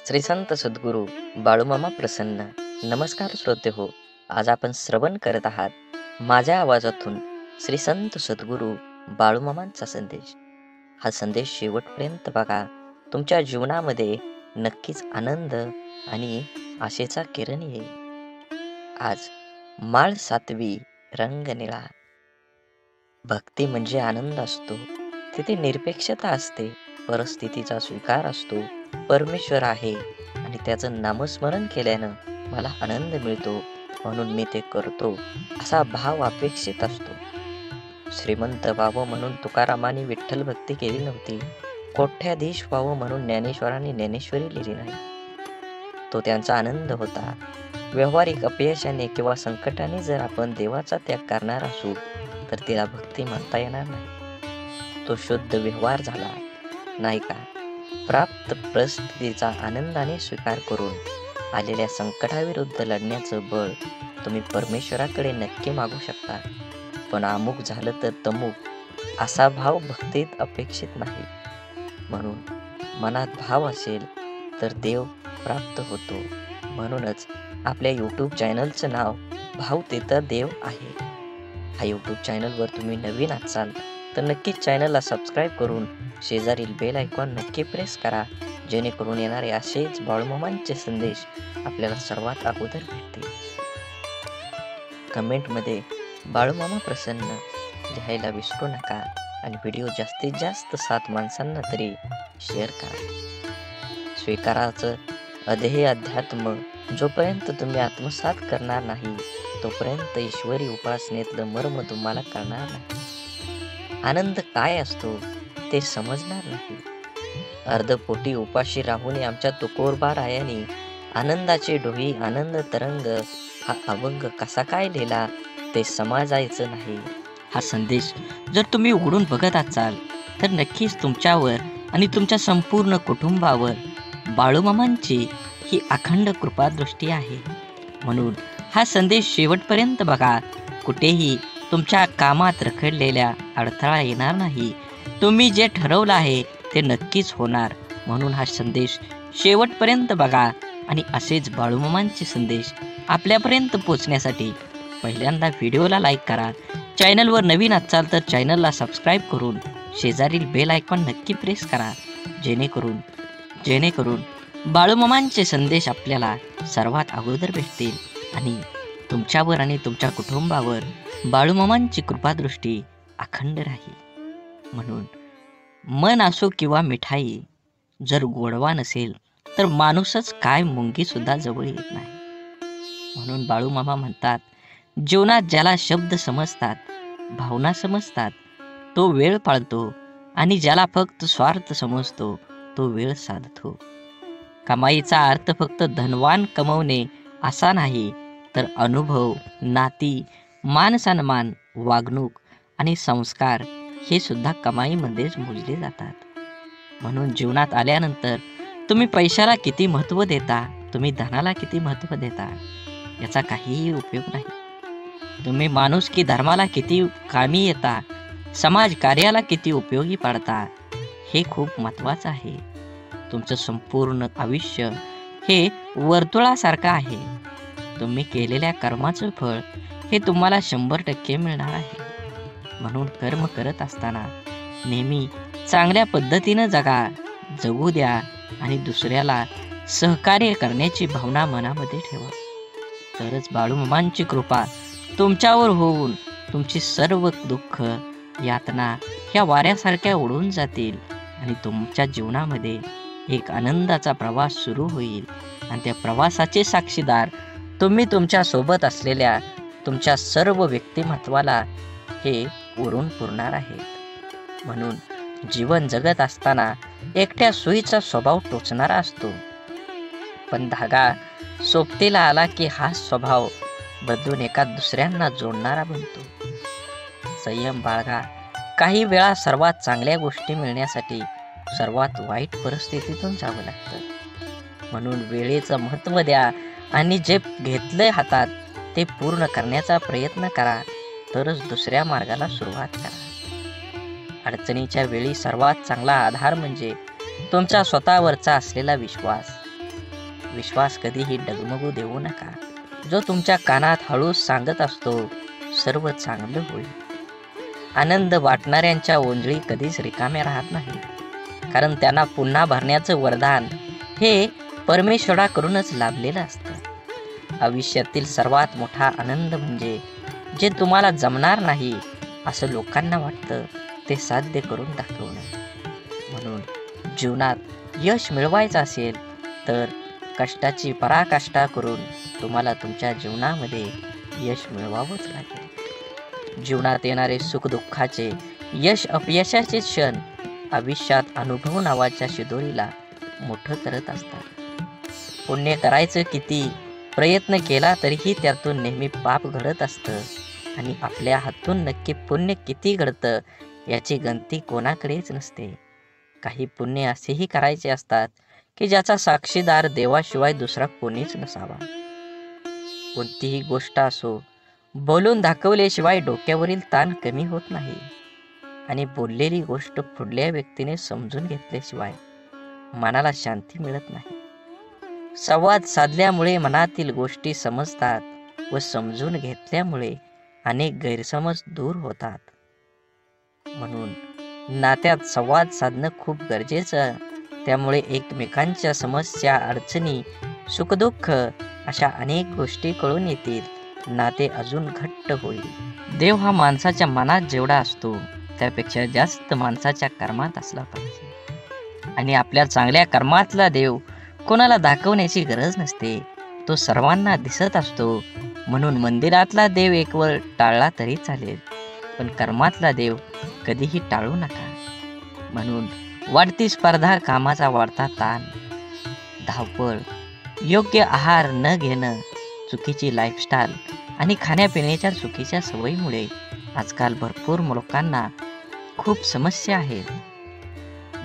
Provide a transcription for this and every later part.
श्री संत सद्गुरू बाळूमामा प्रसन्न. नमस्कार श्रोते हो. आज आपण श्रवण करत आहात माझ्या आवाजातून श्री संत सद्गुरू बाळूमामांचा संदेश. हा संदेश शेवटपर्यंत बघा. तुमच्या जीवनामध्ये नक्कीच आनंद आणि आशेचा किरण येईल. आज माळ 7वी, रंग निळा. भक्ती म्हणजे आनंद असतो, तिथे निरपेक्षता असते, परिस्थितीचा स्वीकार असतो. परमेश्वर आहे आणि त्याचं नामस्मरण केल्यानं मला आनंद मिळतो, म्हणून मी ते करतो, असा भाव अपेक्षित असतो. श्रीमंत व्हावं म्हणून तुकारामांनी विठ्ठल भक्ती केली नव्हती. कोट्याधीश व्हावं म्हणून ज्ञानेश्वरांनी ज्ञानेश्वरी लिहिली नाही. तो त्यांचा आनंद होता. व्यावहारिक अपयशाने किंवा संकटाने जर आपण देवाचा त्याग करणार असू तर तिला भक्ती म्हणता येणार नाही. तो शुद्ध व्यवहार झाला नाही का? प्राप्त परिस्थितीचा आनंदाने स्वीकार करून आलेल्या संकटाविरुद्ध लढण्याचं बळ तुम्ही परमेश्वराकडे नक्की मागू शकता. पण अमुक झालं तर तमुक असा भाव भक्तीत अपेक्षित नाही. म्हणून मनात भाव असेल तर देव प्राप्त होतो. म्हणूनच आपल्या यूट्यूब चॅनलचं नाव भाव तिथं देव आहे. हा यूट्यूब चॅनलवर तुम्ही नवीन असाल तर नक्कीच चॅनलला सबस्क्राईब करून शेजारील बेल आयकॉन नक्की प्रेस करा, जेणेकरून येणारे असेच बाळूमामांचे संदेश आपल्याला सर्वात अगोदर भेटतील. कमेंटमध्ये बाळूमामा प्रसन्न लिहायला विसरू नका आणि व्हिडिओ जास्तीत जास्त 7 माणसांना तरी शेअर करा. स्वीकाराचं अध्येय अध्यात्म जोपर्यंत तुम्ही आत्मसात करणार नाही तोपर्यंत ईश्वरी उपासनेतलं मर्म तुम्हाला कळणार नाही. आनंद काय असतो ते समजणार नाही. अर्धपोटी उपाशी राहून आमच्या तुकोरबा रायाने आनंदाचे डोही आनंद तरंग हा अभंग कसा काय लिहिला ते समजायचं नाही. हा संदेश जर तुम्ही उघडून बघत असाल तर नक्कीच तुमच्यावर आणि तुमच्या संपूर्ण कुटुंबावर बाळूमामांची ही अखंड कृपादृष्टी आहे. म्हणून हा संदेश शेवटपर्यंत बघा. कुठेही तुमच्या कामात रखडलेल्या अडथळा येणार नाही. तुम्ही जे ठरवलं आहे ते नक्कीच होणार. म्हणून हा संदेश शेवटपर्यंत बघा आणि असेच बाळूमामांचे संदेश आपल्यापर्यंत पोचण्यासाठी पहिल्यांदा व्हिडिओला लाईक करा. चॅनलवर नवीन असाल तर चॅनलला सबस्क्राईब करून शेजारील बेल आयकॉन नक्की प्रेस करा, जेणेकरून बाळूमामांचे संदेश आपल्याला सर्वात अगोदर भेटतील आणि तुमच्यावर आणि तुमच्या कुटुंबावर बाळूमामांची कृपादृष्टी अखंड राहील. म्हणून मन असो किंवा मिठाई, जर गोडवा नसेल तर माणूसच काय मुंगी सुद्धा जवळ येत नाही. म्हणून बाळूमामा म्हणतात, जीवनात ज्याला शब्द समजतात, भावना समजतात तो वेळ पाळतो आणि ज्याला फक्त स्वार्थ समजतो तो वेळ साधतो. कमाईचा अर्थ फक्त धनवान कमवणे असा नाही, तर अनुभव, नाती, मान सन्मान, वागणूक आणि संस्कार हे सुद्धा कमाईमध्येच मोजले जातात. म्हणून जीवनात आल्यानंतर तुम्ही पैशाला किती महत्त्व देता, तुम्ही धनाला किती महत्त्व देता याचा काहीही उपयोग नाही. तुम्ही माणुसकी धर्माला किती कामी येता, समाज कार्याला किती उपयोगी पडता हे खूप महत्त्वाचं आहे. तुमचं संपूर्ण आयुष्य हे वर्तुळासारखं आहे. तुम्ही केलेल्या कर्माचं फळ हे तुम्हाला 100% मिळणार आहे. म्हणून कर्म करत असताना नेहमी चांगल्या पद्धतीनं जगू द्या आणि दुसऱ्याला सहकार्य करण्याची भावना मनामध्ये ठेवा. तरच बाळूमामांची कृपा तुमच्यावर होऊन तुमची सर्व दुःख यातना ह्या वाऱ्यासारख्या उडून जातील आणि तुमच्या जीवनामध्ये एक आनंदाचा प्रवास सुरू होईल. आणि त्या प्रवासाचे साक्षीदार तुम्ही तुमच्या सोबत असलेल्या तुमच्या सर्व व्यक्तिमत्वाला हे उरून पुरणार आहेत. म्हणून जीवन जगत असताना एकट्या सुईचा स्वभाव टोचणारा असतो, पण धागा सोबतीला आला की हा स्वभाव बदलून एका दुसऱ्यांना जोडणारा बनतो. संयम बाळगा. काही वेळा सर्वात चांगल्या गोष्टी मिळण्यासाठी सर्वात वाईट परिस्थितीतून जावं लागतं. म्हणून वेळेचं महत्त्व द्या आणि जे घेतलंय हातात ते पूर्ण करण्याचा प्रयत्न करा, तरच दुसऱ्या मार्गाला सुरुवात करा. अडचणीच्या वेळी सर्वात चांगला आधार म्हणजे तुमचा स्वतःवरचा असलेला विश्वास. विश्वास कधीही डगमगू देऊ नका, जो तुमच्या कानात हळूच सांगत असतो सर्व चांगलं होईल. आनंद वाटणाऱ्यांच्या ओंजळी कधीच रिकाम्या राहत नाही, कारण त्यांना पुन्हा भरण्याचं वरदान हे परमेश्वराकडूनच लाभलेलं असतं. आयुष्यातील सर्वात मोठा आनंद म्हणजे जे तुम्हाला जमणार नाही असं लोकांना वाटतं ते साध्य करून दाखवणं. म्हणून जीवनात यश मिळवायचं असेल तर कष्टाची पराकाष्ठा करून तुम्हाला तुमच्या जीवनामध्ये यश मिळवावंच लागेल. जीवनात येणारे सुखदुःखाचे, यश अपयशाचे क्षण आयुष्यात अनुभव नावाच्या शिदोरीला मोठं करत असतात. पुण्य करायचं किती प्रयत्न केला तरीही त्यातून नेहमी पाप घडत असतं आणि आपल्या हातून नक्की पुण्य किती घडतं याची गणती कोणाकडेच नसते. काही पुण्य असेही करायचे असतात की ज्याचा साक्षीदार देवाशिवाय दुसरा कोणीच नसावा. कोणतीही गोष्ट असो, बोलून दाखवल्याशिवाय डोक्यावरील ताण कमी होत नाही आणि बोललेली गोष्ट पुढल्या व्यक्तीने समजून घेतल्याशिवाय मनाला शांती मिळत नाही. संवाद साधल्यामुळे मनातील गोष्टी समजतात व समजून घेतल्यामुळे अनेक गैरसमज दूर होतात. म्हणून नात्यात संवाद साधणं खूप गरजेचं. त्यामुळे एकमेकांच्या समस्या, अडचणी, सुखदुःख अशा अनेक गोष्टी कळून येतील. नाते अजून घट्ट होईल. देव हा माणसाच्या मनात जेवढा असतो त्यापेक्षा जास्त माणसाच्या कर्मात असला पाहिजे. आणि आपल्या चांगल्या कर्मातला देव कोणाला दाखवण्याची गरज नसते, तो सर्वांना दिसत असतो. म्हणून मंदिरातला देव एकवर टाळला तरी चालेल, पण कर्मातला देव कधीही टाळू नका. म्हणून वाढती स्पर्धा, कामाचा वाढता ताण, धावपळ, योग्य आहार न घेणं, चुकीची लाईफस्टाईल आणि खाण्यापिण्याच्या चुकीच्या सवयीमुळे आजकाल भरपूर लोकांना खूप समस्या आहेत.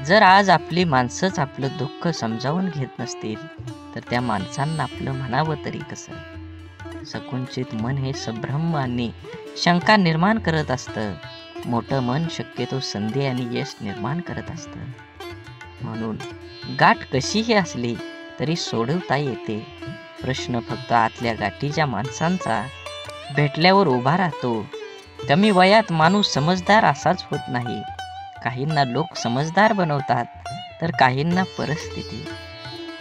जर आज आपली माणसंच आपलं दुःख समजावून घेत नसतील तर त्या माणसांना आपलं म्हणावं तरी कसं? संकुचित मन हे संभ्रम आणि शंका निर्माण करत असतं. मोठं मन शक्यतो संधी आणि यश निर्माण करत असतं. म्हणून गाठ कशीही असली तरी सोडवता येते. प्रश्न फक्त आतल्या गाठीच्या माणसांचा भेटल्यावर उभा राहतो. कमी वयात माणूस समजदार असाच होत नाही. काहींना लोक समजदार बनवतात तर काहींना परिस्थिती.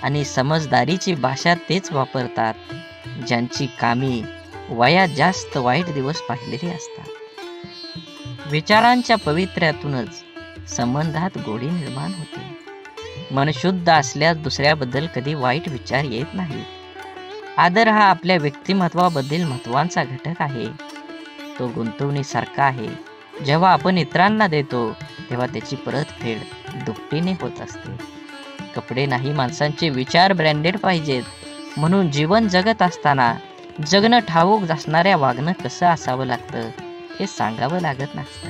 आणि समजदारीची भाषा तेच वापरतात ज्यांची कामी वयात जास्त वाईट दिवस पाहिलेली असतात. विचारांच्या पवित्र्यातूनच संबंधात गोडी निर्माण होते. मन शुद्ध असल्यास दुसऱ्याबद्दल कधी वाईट विचार येत नाहीत. आदर हा आपल्या व्यक्तिमत्वाबद्दल महत्त्वाचा घटक आहे. तो गुंतवणुकीसारखा आहे. जेव्हा आपण इतरांना देतो तेव्हा त्याची परतफेड दुपटीने होत असते. कपडे नाही, माणसांचे विचार ब्रँडेड पाहिजेत. म्हणून जीवन जगत असताना जगणं ठाऊक असणाऱ्या वागणं कसं असावं लागतं हे सांगावं लागत नसतं.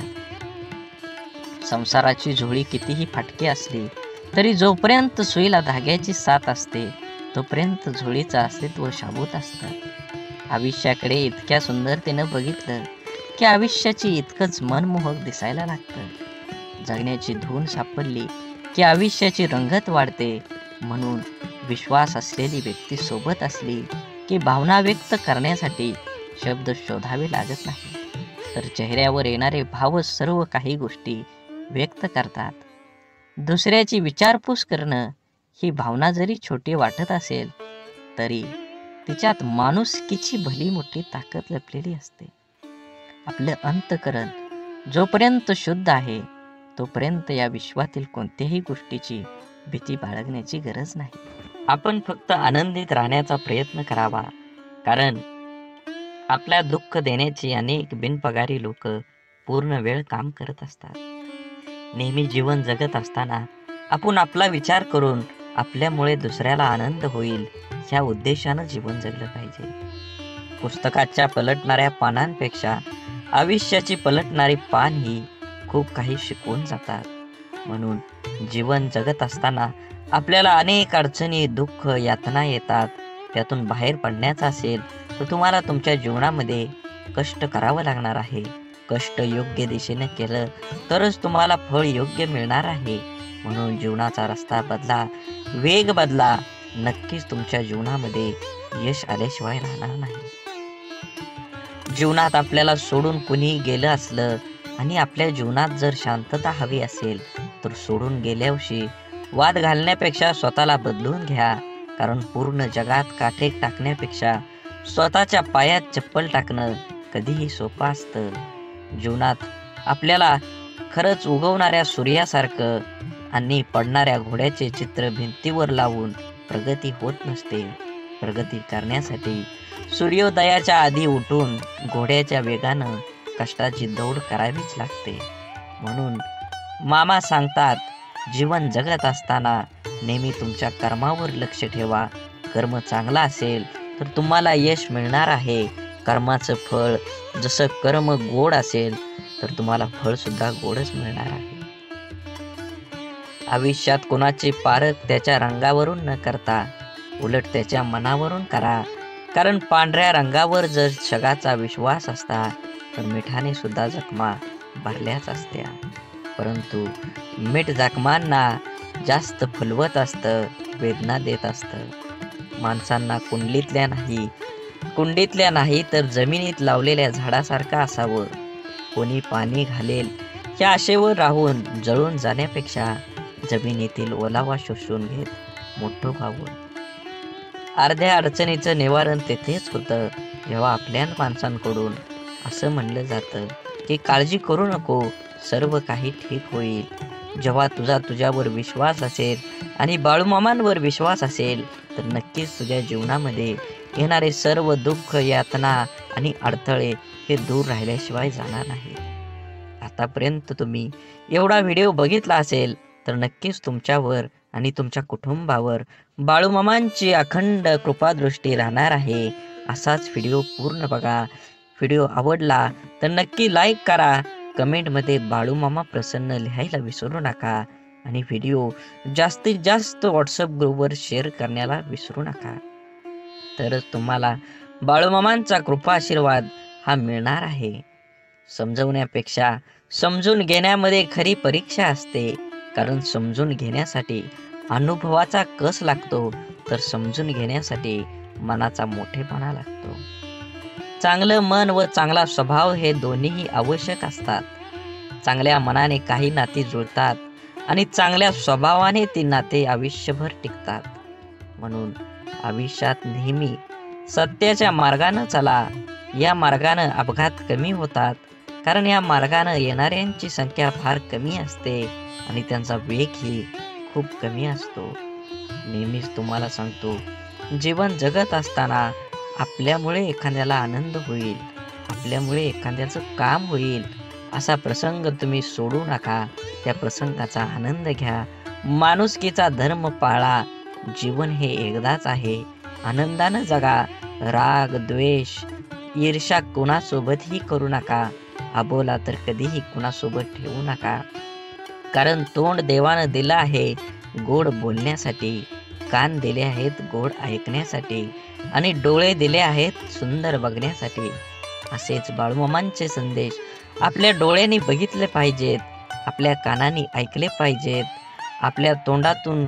संसाराची झोळी कितीही फाटकी असली तरी जोपर्यंत सुईला धाग्याची साथ असते तोपर्यंत झोळीचं अस्तित्व शाबूत असतं. आयुष्याकडे इतक्या सुंदरतेनं बघितलं की आयुष्याची इतकंच मनमोहक दिसायला लागतं. जगण्याची धून सापडली की आयुष्याची रंगत वाढते. म्हणून विश्वास असलेली व्यक्ती सोबत असली की भावना व्यक्त करण्यासाठी शब्द शोधावे लागत नाही, तर चेहऱ्यावर येणारे भावच सर्व काही गोष्टी व्यक्त करतात. दुसऱ्याची विचारपूस करणं ही भावना जरी छोटी वाटत असेल तरी तिच्यात माणुसकीची भली मोठी ताकद लपलेली असते. आपलं अंतःकरण जोपर्यंत शुद्ध आहे तोपर्यंत या विश्वातील कोणत्याही गोष्टीची भीती बाळगण्याची गरज नाही. आपण फक्त आनंदित राहण्याचा प्रयत्न करावा, कारण आपल्या दुःख देण्याची अनेक बिनपगारी लोक पूर्ण वेळ काम करत असतात. नेहमी जीवन जगत असताना आपण आपला विचार करून आपल्यामुळे दुसऱ्याला आनंद होईल ह्या उद्देशानं जीवन जगलं पाहिजे. पुस्तकाच्या पलटणाऱ्या पानांपेक्षा आयुष्याची पलटणारी पान ही खूप काही शिकवून जातात. म्हणून जीवन जगत असताना आपल्याला अनेक अडचणी, दुःख, यातना येतात. त्यातून बाहेर पडण्याचा असेल तर तुम्हाला तुमच्या जीवनामध्ये कष्ट करावं लागणार आहे. कष्ट योग्य दिशेने केलं तरच तुम्हाला फळ योग्य मिळणार आहे. म्हणून जीवनाचा रस्ता बदला, वेग बदला नक्कीच तुमच्या जीवनामध्ये यश आल्याशिवाय राहणार नाही. जीवनात आपल्याला सोडून कुणी गेलं असलं आणि आपल्या जीवनात जर शांतता हवी असेल तर सोडून गेल्यावर्षी वाद घालण्यापेक्षा स्वतःला बदलून घ्या. कारण पूर्ण जगात काठे टाकण्यापेक्षा स्वतःच्या पायात चप्पल टाकणं कधीही सोपं असतं. जीवनात आपल्याला खरंच उगवणाऱ्या सूर्यासारखं आणि पडणाऱ्या घोड्याचे चित्र भिंतीवर लावून प्रगती होत नसते. प्रगती करण्यासाठी सूर्योदयाच्या आधी उठून घोड्याच्या वेगानं कष्टाची दौड करावीच लागते. म्हणून मामा सांगतात, जीवन जगत असताना नेहमी तुमच्या कर्मावर लक्ष ठेवा. कर्म चांगला असेल तर तुम्हाला यश मिळणार आहे. कर्माचं फळ जसं कर्म गोड असेल तर तुम्हाला फळ सुद्धा गोडच मिळणार आहे. आयुष्यात कोणाचे पारख त्याच्या रंगावरून न करता उलट त्याच्या मनावरून करा. कारण पांढऱ्या रंगावर जर जगाचा विश्वास असता तर मिठाने सुद्धा जखमा भरल्याच असत्या. परंतु मीठ जखमांना जास्त फुलवत असतं, वेदना देत असतं. माणसांना कुंडीतल्या नाही तर जमिनीत लावलेल्या झाडासारखं असावं. कोणी पाणी घालेल या आशेवर राहून जळून जाण्यापेक्षा जमिनीतील ओलावा शोषून घेत मोठं व्हावं. अर्ध्या अडचणीचं निवारण तेथेच होतं जेव्हा आपल्या माणसांकडून असं म्हणलं जातं की काळजी करू नको, सर्व काही ठीक होईल. जेव्हा तुझ्यावर विश्वास असेल आणि बाळूमामांवर विश्वास असेल तर नक्कीच तुझ्या जीवनामध्ये येणारे सर्व दुःख, यातना आणि अडथळे हे दूर राहिल्याशिवाय जाणार नाही. आतापर्यंत तुम्ही एवढा व्हिडिओ बघितला असेल तर नक्कीच तुमच्यावर आणि तुमच्या कुटुंबावर बाळूमामांची अखंड कृपादृष्टी राहणार आहे. असाच व्हिडिओ पूर्ण बघा. व्हिडिओ आवडला तर नक्की लाईक करा. कमेंटमध्ये बाळूमामा प्रसन्न लिहायला विसरू नका आणि व्हिडिओ जास्तीत जास्त व्हॉट्सअप ग्रुपवर शेअर करण्याला विसरू नका. तरच तुम्हाला बाळूमामांचा कृपा आशीर्वाद हा मिळणार आहे. समजवण्यापेक्षा समजून घेण्यामध्ये खरी परीक्षा असते. कारण समजून घेण्यासाठी अनुभवाचा कस लागतो तर समजून घेण्यासाठी मनाचा मोठेपणा लागतो. चांगलं मन व चांगला स्वभाव हे दोन्हीही आवश्यक असतात. चांगल्या मनाने काही नाती जुळतात आणि चांगल्या स्वभावाने ती नाते आयुष्यभर टिकतात. म्हणून आयुष्यात नेहमी सत्याच्या मार्गाने चला. या मार्गाने अपघात कमी होतात. कारण या मार्गाने येणाऱ्यांची संख्या फार कमी असते आणि त्यांचा वेगही खूप कमी असतो. नेहमीच तुम्हाला सांगतो, जीवन जगत असताना आपल्यामुळे एखाद्याला आनंद होईल, आपल्यामुळे एखाद्याचं काम होईल असा प्रसंग तुम्ही सोडू नका. त्या प्रसंगाचा आनंद घ्या. माणुसकीचा धर्म पाळा. जीवन हे एकदाच आहे. आनंदानं जगा. राग, द्वेष, ईर्ष्या कुणासोबतही करू नका. अबोला तर कधीही कुणासोबत ठेवू नका. कारण तोंड देवानं दिलं आहे गोड बोलण्यासाठी, कान दिले आहेत गोड ऐकण्यासाठी आणि डोळे दिले आहेत सुंदर बघण्यासाठी. असेच बाळूमामांचे संदेश आपल्या डोळ्यांनी बघितले पाहिजेत, आपल्या कानांनी ऐकले पाहिजेत. आपल्या तोंडातून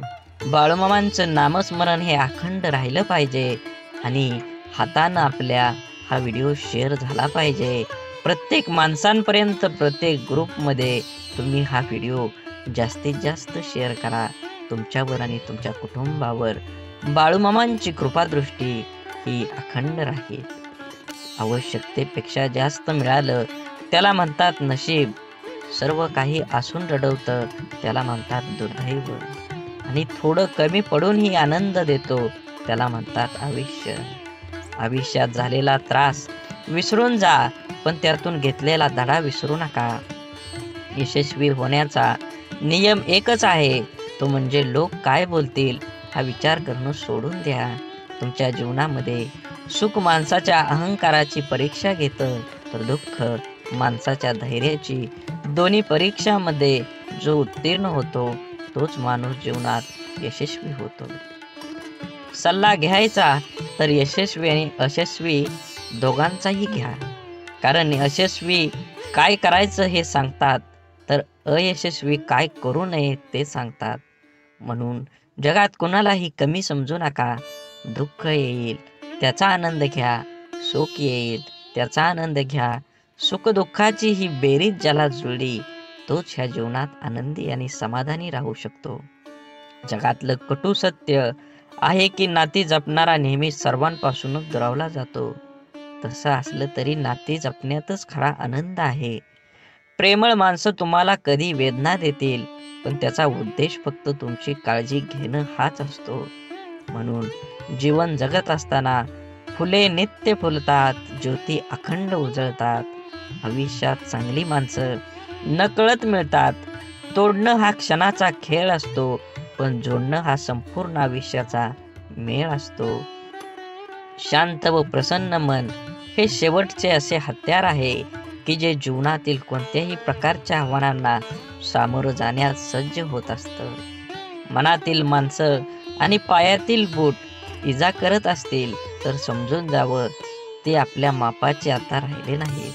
बाळूमामांचं नामस्मरण हे अखंड राहिलं पाहिजे आणि हातानं आपल्या हा व्हिडिओ शेअर झाला पाहिजे. प्रत्येक माणसांपर्यंत, प्रत्येक ग्रुपमध्ये तुम्ही हा व्हिडिओ जास्तीत जास्त शेअर करा. तुमच्यावर आणि तुमच्या कुटुंबावर बाळूमामांची कृपादृष्टी ही अखंड राहील. आवश्यकतेपेक्षा जास्त मिळालं त्याला म्हणतात नशीब. सर्व काही असून रडवतं त्याला म्हणतात दुर्दैव. आणि थोडं कमी पडूनही आनंद देतो त्याला म्हणतात आयुष्य. आयुष्यात झालेला त्रास विसरून जा, पण त्यातून घेतलेला धडा विसरू नका. यशस्वी होण्याचा नियम एकच आहे, तो म्हणजे लोक काय बोलतील हा विचार करणं सोडून द्या. तुमच्या जीवनामध्ये सुख माणसाच्या अहंकाराची परीक्षा घेतं तर दुःख माणसाच्या धैर्याची. दोन्ही परीक्षामध्ये जो उत्तीर्ण होतो तोच माणूस जीवनात यशस्वी होतो. सल्ला घ्यायचा तर यशस्वी आणि अयशस्वी दोघांचाही घ्या. कारण यशस्वी काय करायचं हे सांगतात तर अयशस्वी काय करू नये ते सांगतात. म्हणून जगात कोणालाही कमी समजू नका. दुःख येईल त्याचा आनंद घ्या, सुख येईल त्याचा आनंद घ्या. सुखदुःखाची ही बेरीज ज्याला जुळली तोच ह्या जीवनात आनंदी आणि समाधानी राहू शकतो. जगातलं कटू सत्य आहे की नाती जपणारा नेहमी सर्वांपासूनच दुरावला जातो. तसं असलं तरी नाती जपण्यातच खरा आनंद आहे. प्रेमळ माणसं तुम्हाला कधी वेदना देतील, पण त्याचा उद्देश फक्त तुमची काळजी घेणं हाच असतो. म्हणून जीवन जगत असताना फुले नित्य फुलतात, ज्योती अखंड उजळतात. भविष्यात चांगली माणसं नकळत मिळतात. तोडणं हा क्षणाचा खेळ असतो, पण जोडणं हा संपूर्ण आयुष्याचा मेळ असतो. शांत व प्रसन्न मन हे शेवटचे असे हत्यार आहे की जे जीवनातील कोणत्याही प्रकारच्या आव्हानांना सामोरं जाण्यास सज्ज होत असतं. मनातील माणसं आणि पायातील बूट इजा करत असतील तर समजून जावं ते आपल्या मापाचे आता राहिले नाहीत.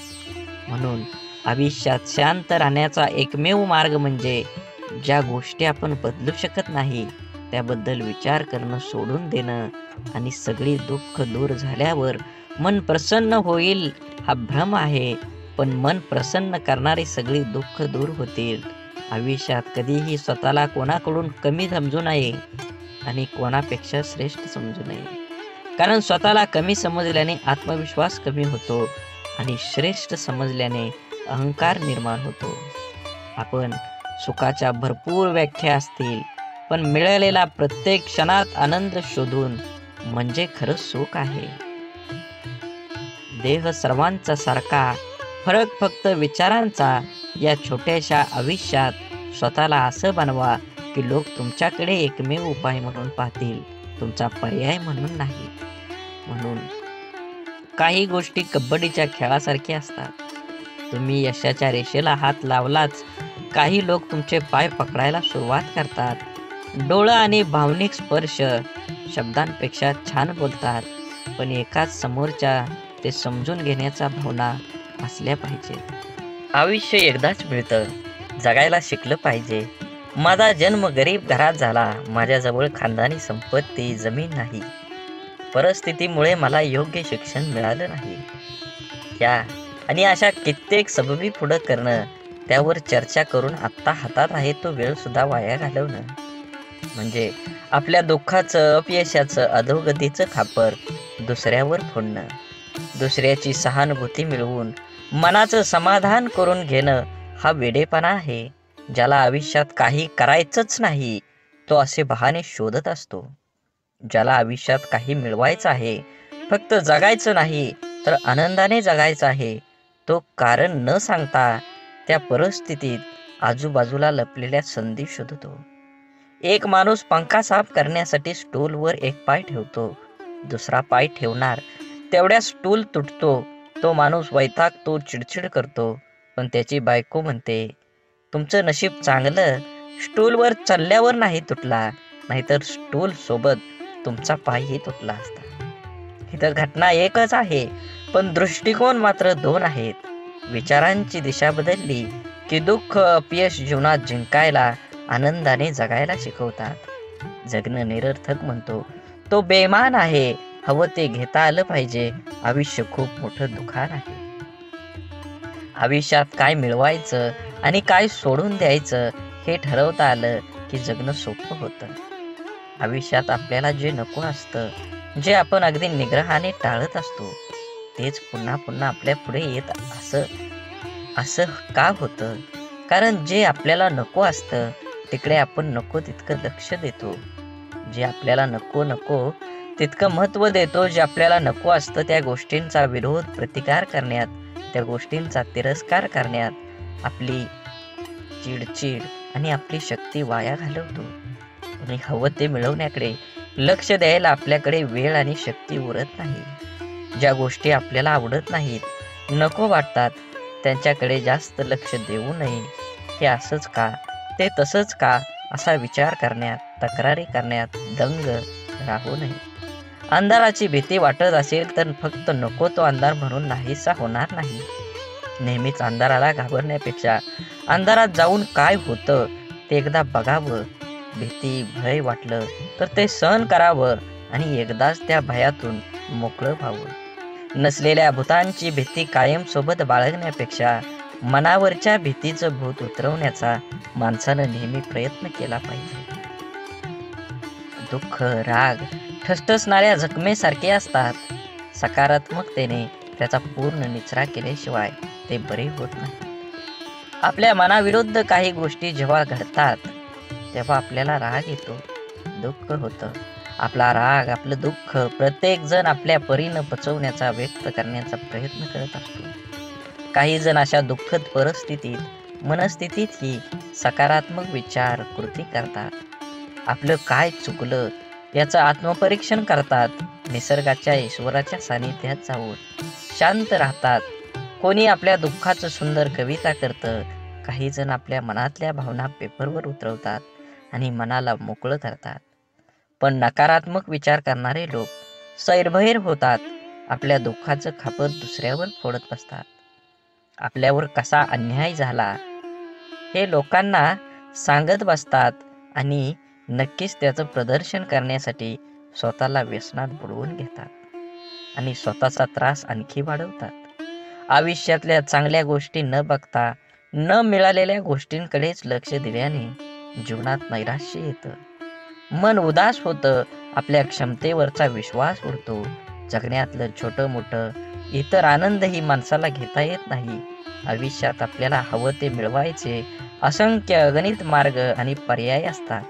म्हणून आयुष्यात शांत राहण्याचा एकमेव मार्ग म्हणजे ज्या गोष्टी आपण बदलू शकत नाही त्याबद्दल विचार करणं सोडून देणं आणि सगळी दुःख दूर झाल्यावर मन प्रसन्न होईल हा भ्रम आहे. पण मन प्रसन्न करणारी सगळी दुःख दूर होतील. आयुष्यात कधीही स्वतःला कोणाकडून कमी समजू नये आणि कोणापेक्षा श्रेष्ठ समजू नये. कारण स्वतःला कमी समजल्याने आत्मविश्वास कमी होतो आणि श्रेष्ठ समजल्याने अहंकार निर्माण होतो. आपण सुखाच्या भरपूर व्याख्या असतील, पण मिळालेला प्रत्येक क्षणात आनंद शोधून म्हणजे खरं सुख आहे. देह सर्वांचा सारखा, फरक फक्त विचारांचा. या छोट्याशा आयुष्यात स्वतःला असं बनवा की लोक तुमच्याकडे एकमेव उपाय म्हणून पाहतील, तुमचा पर्याय म्हणून नाही. म्हणून काही गोष्टी कबड्डीच्या खेळासारख्या असतात. तुम्ही यशाच्या रेषेला हात लावलाच काही लोक तुमचे पाय पकडायला सुरुवात करतात. डोळं आणि भावनिक स्पर्श शब्दांपेक्षा छान बोलतात, पण एकाच समोरच्या ते समजून घेण्याच्या भावना असल्या पाहिजेत. आयुष्य एकदाच मिळतं, जगायला शिकलं पाहिजे. माझा जन्म गरीब घरात झाला, माझ्याजवळ खानदानी संपत्ती जमीन नाही, परिस्थितीमुळे मला योग्य शिक्षण मिळालं नाही. या आणि अशा कित्येक सबबी पुढं करणं, त्यावर चर्चा करून आत्ता हातात आहे तो वेळ सुद्धा वाया घालवणं म्हणजे आपल्या दुःखाचं, अपयशाचं, अधोगतीचं खापर दुसऱ्यावर फोडणं. दुसऱ्याची सहानुभूती मिळवून मनाचं समाधान करून घेणं हा वेडेपणा आहे. ज्याला आयुष्यात काही करायचंच नाही तो असे बहाणे शोधत असतो. ज्याला आयुष्यात काही मिळवायचं आहे, फक्त जगायचं नाही तर आनंदाने जगायचं आहे, तो कारण न सांगता त्या परिस्थितीत आजूबाजूला लपलेल्या संधी शोधतो. एक माणूस पंखा साफ करण्यासाठी स्टूलवर एक पाय ठेवतो, दुसरा पाय ठेवणार तेवढ्या स्टूल तुटतो. तो माणूस वैतागतो, चिडचिड करतो, पण त्याची बायको म्हणते, तुमचं नशीब चांगलं, स्टूलवर चढल्यावर नाही तुटला, नाहीतर स्टूल सोबत तुमचा पायही तुटला असता. इथं घटना एकच आहे, पण दृष्टिकोन मात्र दोन आहेत. विचारांची दिशा बदलली की दुःख, अपयश जीवनात जिंकायला, आनंदाने जगायला शिकवतात. जगणं निरर्थक म्हणतो तो बेमान आहे. हवं ते घेता आलं पाहिजे. आयुष्य खूप मोठं दुकान आहे. आयुष्यात काय मिळवायचं आणि काय सोडून द्यायचं हे ठरवता आलं की जगणं सोपं होतं. आयुष्यात आपल्याला जे नको असतं, जे आपण अगदी निग्रहाने टाळत असतो, तेच पुन्हा पुन्हा आपल्या पुढे येत असं का होतं? कारण जे आपल्याला नको असतं तिकडे आपण नको तितकं लक्ष देतो. जे आपल्याला नको तितकं महत्त्व देतो. जे आपल्याला नको असतं त्या गोष्टींचा विरोध, प्रतिकार करण्यात, त्या गोष्टींचा तिरस्कार करण्यात आपली चिडचिड आणि आपली शक्ती वाया घालवतो. आणि हवं ते मिळवण्याकडे लक्ष द्यायला आपल्याकडे वेळ आणि शक्ती उरत नाही. ज्या गोष्टी आपल्याला आवडत नाहीत, नको वाटतात, त्यांच्याकडे जास्त लक्ष देऊ नये. हे असंच का, ते तसंच का असा विचार करण्यात, तक्रारी करण्यात दंग राहू नये. अंधाराची भीती वाटत असेल तर फक्त नको तो अंधार म्हणून नाहीसा होणार नाही. नेहमीच अंधाराला घाबरण्यापेक्षा अंधारात जाऊन काय होतं ते एकदा बघावं. भीती भय वाटलं तर ते सहन करावं आणि एकदाच त्या भयातून मोकळं व्हावं. नसलेल्या भूतांची भीती कायम सोबत बाळगण्यापेक्षा मनावरच्या भीतीचं भूत उतरवण्याचा माणसानं नेहमी प्रयत्न केला पाहिजे. दुःख, राग ठसठसणाऱ्या जखमेसारखे असतात. सकारात्मकतेने त्याचा पूर्ण निचरा केल्याशिवाय ते बरे होत नाही. आपल्या मनाविरुद्ध काही गोष्टी जेव्हा घडतात तेव्हा आपल्याला राग येतो, दुःख होतं. आपला राग, आपलं दुःख प्रत्येक जण आपल्या परीनं पचवण्याचा, व्यक्त करण्याचा प्रयत्न करत असतो. काही जण अशा दुःखद परिस्थितीत, मनस्थितीतही सकारात्मक विचार, कृती करतात. आपलं काय चुकलं याचं आत्मपरीक्षण करतात. निसर्गाच्या, ईश्वराच्या सानिध्यात जाऊन शांत राहतात. कोणी आपल्या दुःखाचं सुंदर कविता करतं. काही जण आपल्या मनातल्या भावना पेपरवर उतरवतात आणि मनाला मोकळं करतात. पण नकारात्मक विचार करणारे लोक सैरभैर होतात. आपल्या दुःखाचं खापर दुसऱ्यावर फोडत बसतात. आपल्यावर कसा अन्याय झाला हे लोकांना सांगत बसतात आणि नक्कीच त्याचं प्रदर्शन करण्यासाठी स्वतःला व्यसनात बुडवून घेतात आणि स्वतःचा त्रास आणखी वाढवतात. आयुष्यातल्या चांगल्या गोष्टी न बघता न मिळालेल्या गोष्टींकडेच लक्ष दिल्याने जीवनात नैराश्य येतं, मन उदास होतं, आपल्या क्षमतेवरचा विश्वास उडतो. जगण्यातलं छोटं मोठं इतर आनंदही माणसाला घेता येत नाही. आयुष्यात आपल्याला हवं ते मिळवायचे असंख्य अगणित मार्ग आणि पर्याय असतात.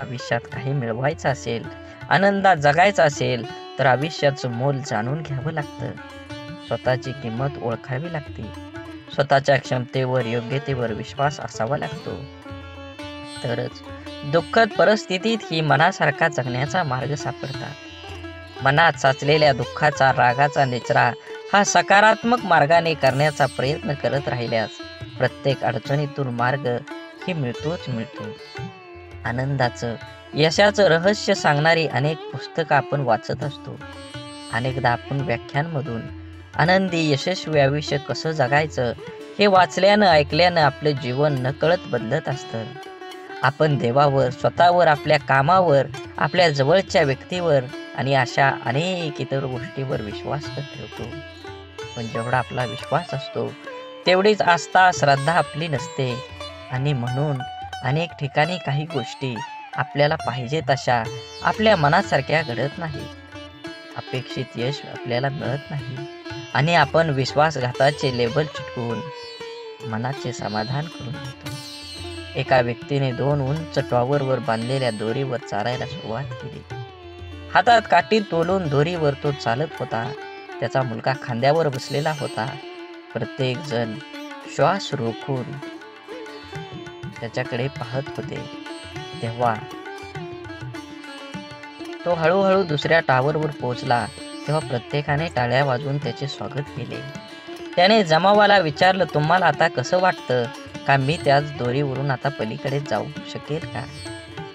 आयुष्यात काही मिळवायचं असेल, आनंदात जगायचं असेल तर आयुष्याचं मोल जाणून घ्यावं लागतं. स्वतःची किंमत ओळखावी लागते. स्वतःच्या क्षमतेवर, योग्यतेवर विश्वास असावा लागतो. तरच दुःखद परिस्थितीत ही मनासारखा जगण्याचा मार्ग सापडतात. मनात साचलेल्या दुःखाचा, रागाचा निचरा हा सकारात्मक मार्गाने करण्याचा प्रयत्न करत राहिल्यास प्रत्येक अडचणीतून मार्ग ही मिळतोच मिळतो. आनंदाचं, यशाचं रहस्य सांगणारी अनेक पुस्तकं आपण वाचत असतो. अनेकदा आपण व्याख्यानमधून आनंदी यशस्वी आयुष्य कसं जगायचं हे वाचल्यानं, ऐकल्यानं आपलं जीवन नकळत बदलत असतं. आपण देवावर, स्वतःवर, आपल्या कामावर, आपल्या जवळच्या व्यक्तीवर आणि अशा अनेक इतर गोष्टीवर विश्वास ठेवतो. पण जेवढा आपला विश्वास असतो तेवढीच आस्था, श्रद्धा आपली नसते आणि म्हणून अनेक ठिकाणी काही गोष्टी आपल्याला पाहिजे तशा आपल्या मनासारख्या घडत नाही. अपेक्षित यश आपल्याला मिळत नाही आणि आपण विश्वासघाताचे लेबल चिटकवून मनाचे समाधान करून घेतो. एका व्यक्तीने 2 उंच टॉवरवर बांधलेल्या दोरीवर चालायला सुरुवात केली. हातात काठी तोलून दोरीवर तो चालत होता. त्याचा मुलगा खांद्यावर बसलेला होता. प्रत्येक जण श्वास रोखून त्याच्याकडे पाहत होते. तेव्हा तो हळूहळू दुसऱ्या टॉवरवर पोहोचला. तेव्हा प्रत्येकाने टाळ्या वाजवून त्याचे स्वागत केले. त्याने जमावाला विचारलं, तुम्हाला आता कसं वाटतं? का मी त्याच दोरीवरून आता पलीकडे जाऊ शकेल का?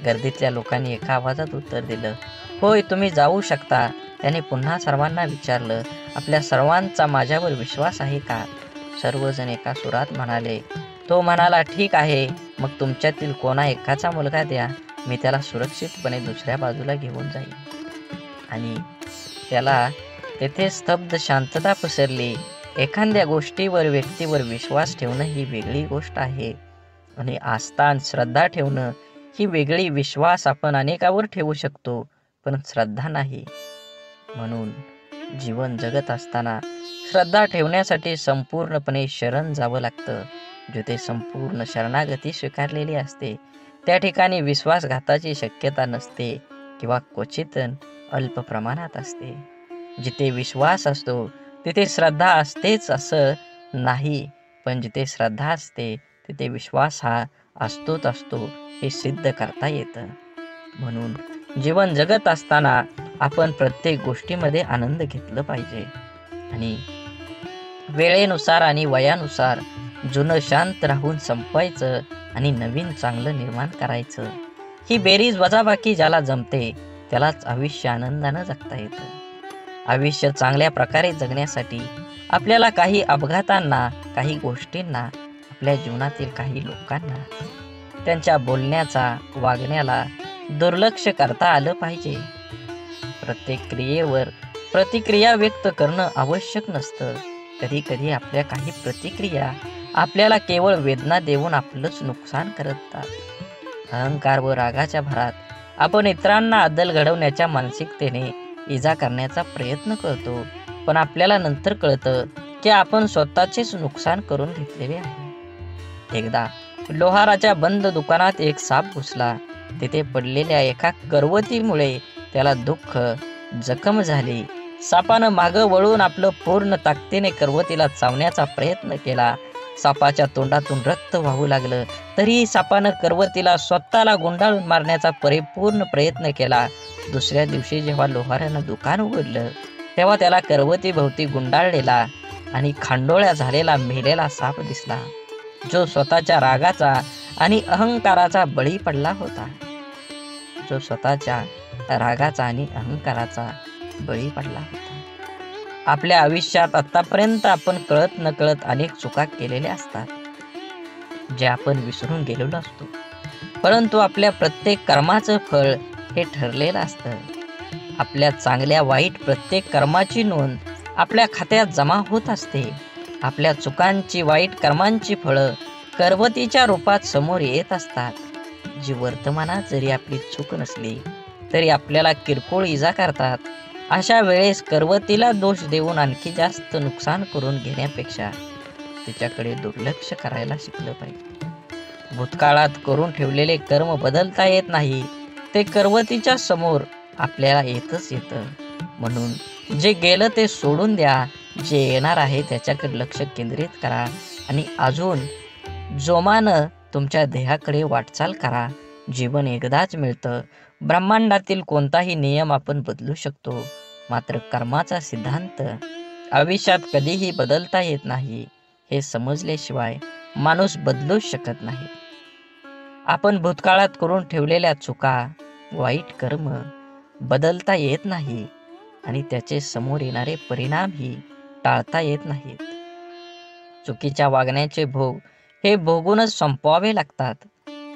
गर्दीतल्या लोकांनी एका आवाजात उत्तर दिलं, होय, तुम्ही जाऊ शकता. त्याने पुन्हा सर्वांना विचारलं, आपल्या सर्वांचा माझ्यावर विश्वास आहे का? सर्वजण एका सुरात म्हणाले. तो म्हणाला, ठीक आहे, मग तुमच्यातील कोणा एकाचा मुलगा द्या, मी त्याला सुरक्षितपणे दुसऱ्या बाजूला घेऊन जाईन. आणि त्याला तेथे स्तब्ध शांतता पसरली. एखाद्या गोष्टीवर, व्यक्तीवर विश्वास ठेवणं ही वेगळी गोष्ट आहे आणि आस्था आणि श्रद्धा ठेवणं ही वेगळी. विश्वास आपण अनेकावर ठेवू शकतो, पण श्रद्धा नाही. म्हणून जीवन जगत असताना श्रद्धा ठेवण्यासाठी संपूर्णपणे शरण जावं लागतं. जिथे संपूर्ण शरणागती स्वीकारलेली असते त्या ठिकाणी विश्वासघाताची शक्यता नसते किंवा क्वचित अल्प प्रमाणात असते. जिथे विश्वास असतो तिथे श्रद्धा असतेच असं नाही, पण जिथे श्रद्धा असते तिथे विश्वास हा असतोच असतो हे सिद्ध करता येतं. म्हणून जीवन जगत असताना आपण प्रत्येक गोष्टीमध्ये आनंद घेतला पाहिजे आणि वेळेनुसार आणि वयानुसार जुनं शांत राहून संपवायचं आणि नवीन चांगलं निर्माण करायचं. ही बेरीज वजाबाकी ज्याला जमते त्यालाच आयुष्य आनंदानं जगता येतं. आयुष्य चांगल्या प्रकारे जगण्यासाठी आपल्याला काही अपघातांना, काही गोष्टींना, आपल्या जीवनातील काही लोकांना त्यांच्या बोलण्याचा वागण्याला दुर्लक्ष करता आलं पाहिजे. प्रत्येक क्रियेवर प्रतिक्रिया व्यक्त करणं आवश्यक नसतं. कधी कधी आपल्या काही प्रतिक्रिया आपल्याला केवळ वेदना देऊन आपलंच नुकसान करतात. अहंकार व रागाच्या भरात आपण इतरांना अद्दल घडवण्याच्या मानसिकतेने इजा करण्याचा प्रयत्न करतो, पण आपल्याला नंतर कळतं की आपण स्वतःचेच नुकसान करून घेतलेले आहे. एकदा लोहाराच्या बंद दुकानात एक साप घुसला. तिथे पडलेल्या एका करवतीमुळे त्याला दुःख जखम झाली. सापानं मागं वळून आपलं पूर्ण ताकदीने करवतीला चावण्याचा प्रयत्न केला. सापाच्या तोंडातून रक्त वाहू लागलं, तरीही सापानं करवतीला स्वतःला गुंडाळून मारण्याचा परिपूर्ण प्रयत्न केला. दुसऱ्या दिवशी जेव्हा लोहारानं दुकान उघडलं, तेव्हा त्याला करवतीभोवती गुंडाळलेला आणि खांडोळ्या झालेला मेलेला साप दिसला, जो स्वतःच्या रागाचा आणि अहंकाराचा बळी पडला होता. बळी पडला होता. आपल्या आयुष्यात आतापर्यंत आपण कळत नकळत अनेक चुका केलेल्या असतात, जे आपण विसरून गेलेलो असतो. परंतु आपल्या प्रत्येक कर्माचं फळ हे ठरलेलं असतं. आपल्या चांगल्या वाईट प्रत्येक कर्माची नोंद आपल्या खात्यात जमा होत असते. आपल्या चुकांची, वाईट कर्मांची फळं करवतीच्या रूपात समोर येत असतात, जी वर्तमानात जरी आपली चूक नसली तरी आपल्याला किरकोळ इजा करतात. अशा वेळेस करवतीला दोष देऊन आणखी जास्त नुकसान करून घेण्यापेक्षा तिच्याकडे दुर्लक्ष करायला शिकलं पाहिजे. भूतकाळात करून ठेवलेले कर्म बदलता येत नाही, ते करवतीच्या समोर आपल्याला येतच येतं. म्हणून जे गेलं ते सोडून द्या, जे येणार आहे त्याच्याकडे लक्ष केंद्रित करा आणि अजून जोमानं तुमच्या ध्येयाकडे वाटचाल करा. जीवन एकदाच मिळतं. ब्रह्मांडातील कोणताही नियम आपण बदलू शकतो, मात्र कर्माचा सिद्धांत आयुष्यात कधीही बदलता येत नाही. हे समजल्याशिवाय माणूस बदलूच शकत नाही. आपण भूतकाळात करून ठेवलेल्या चुका, वाईट कर्म बदलता येत नाही आणि त्याचे समोर येणारे परिणामही टाळता येत नाहीत. चुकीच्या वागण्याचे भोग हे भोगूनच संपवावे लागतात.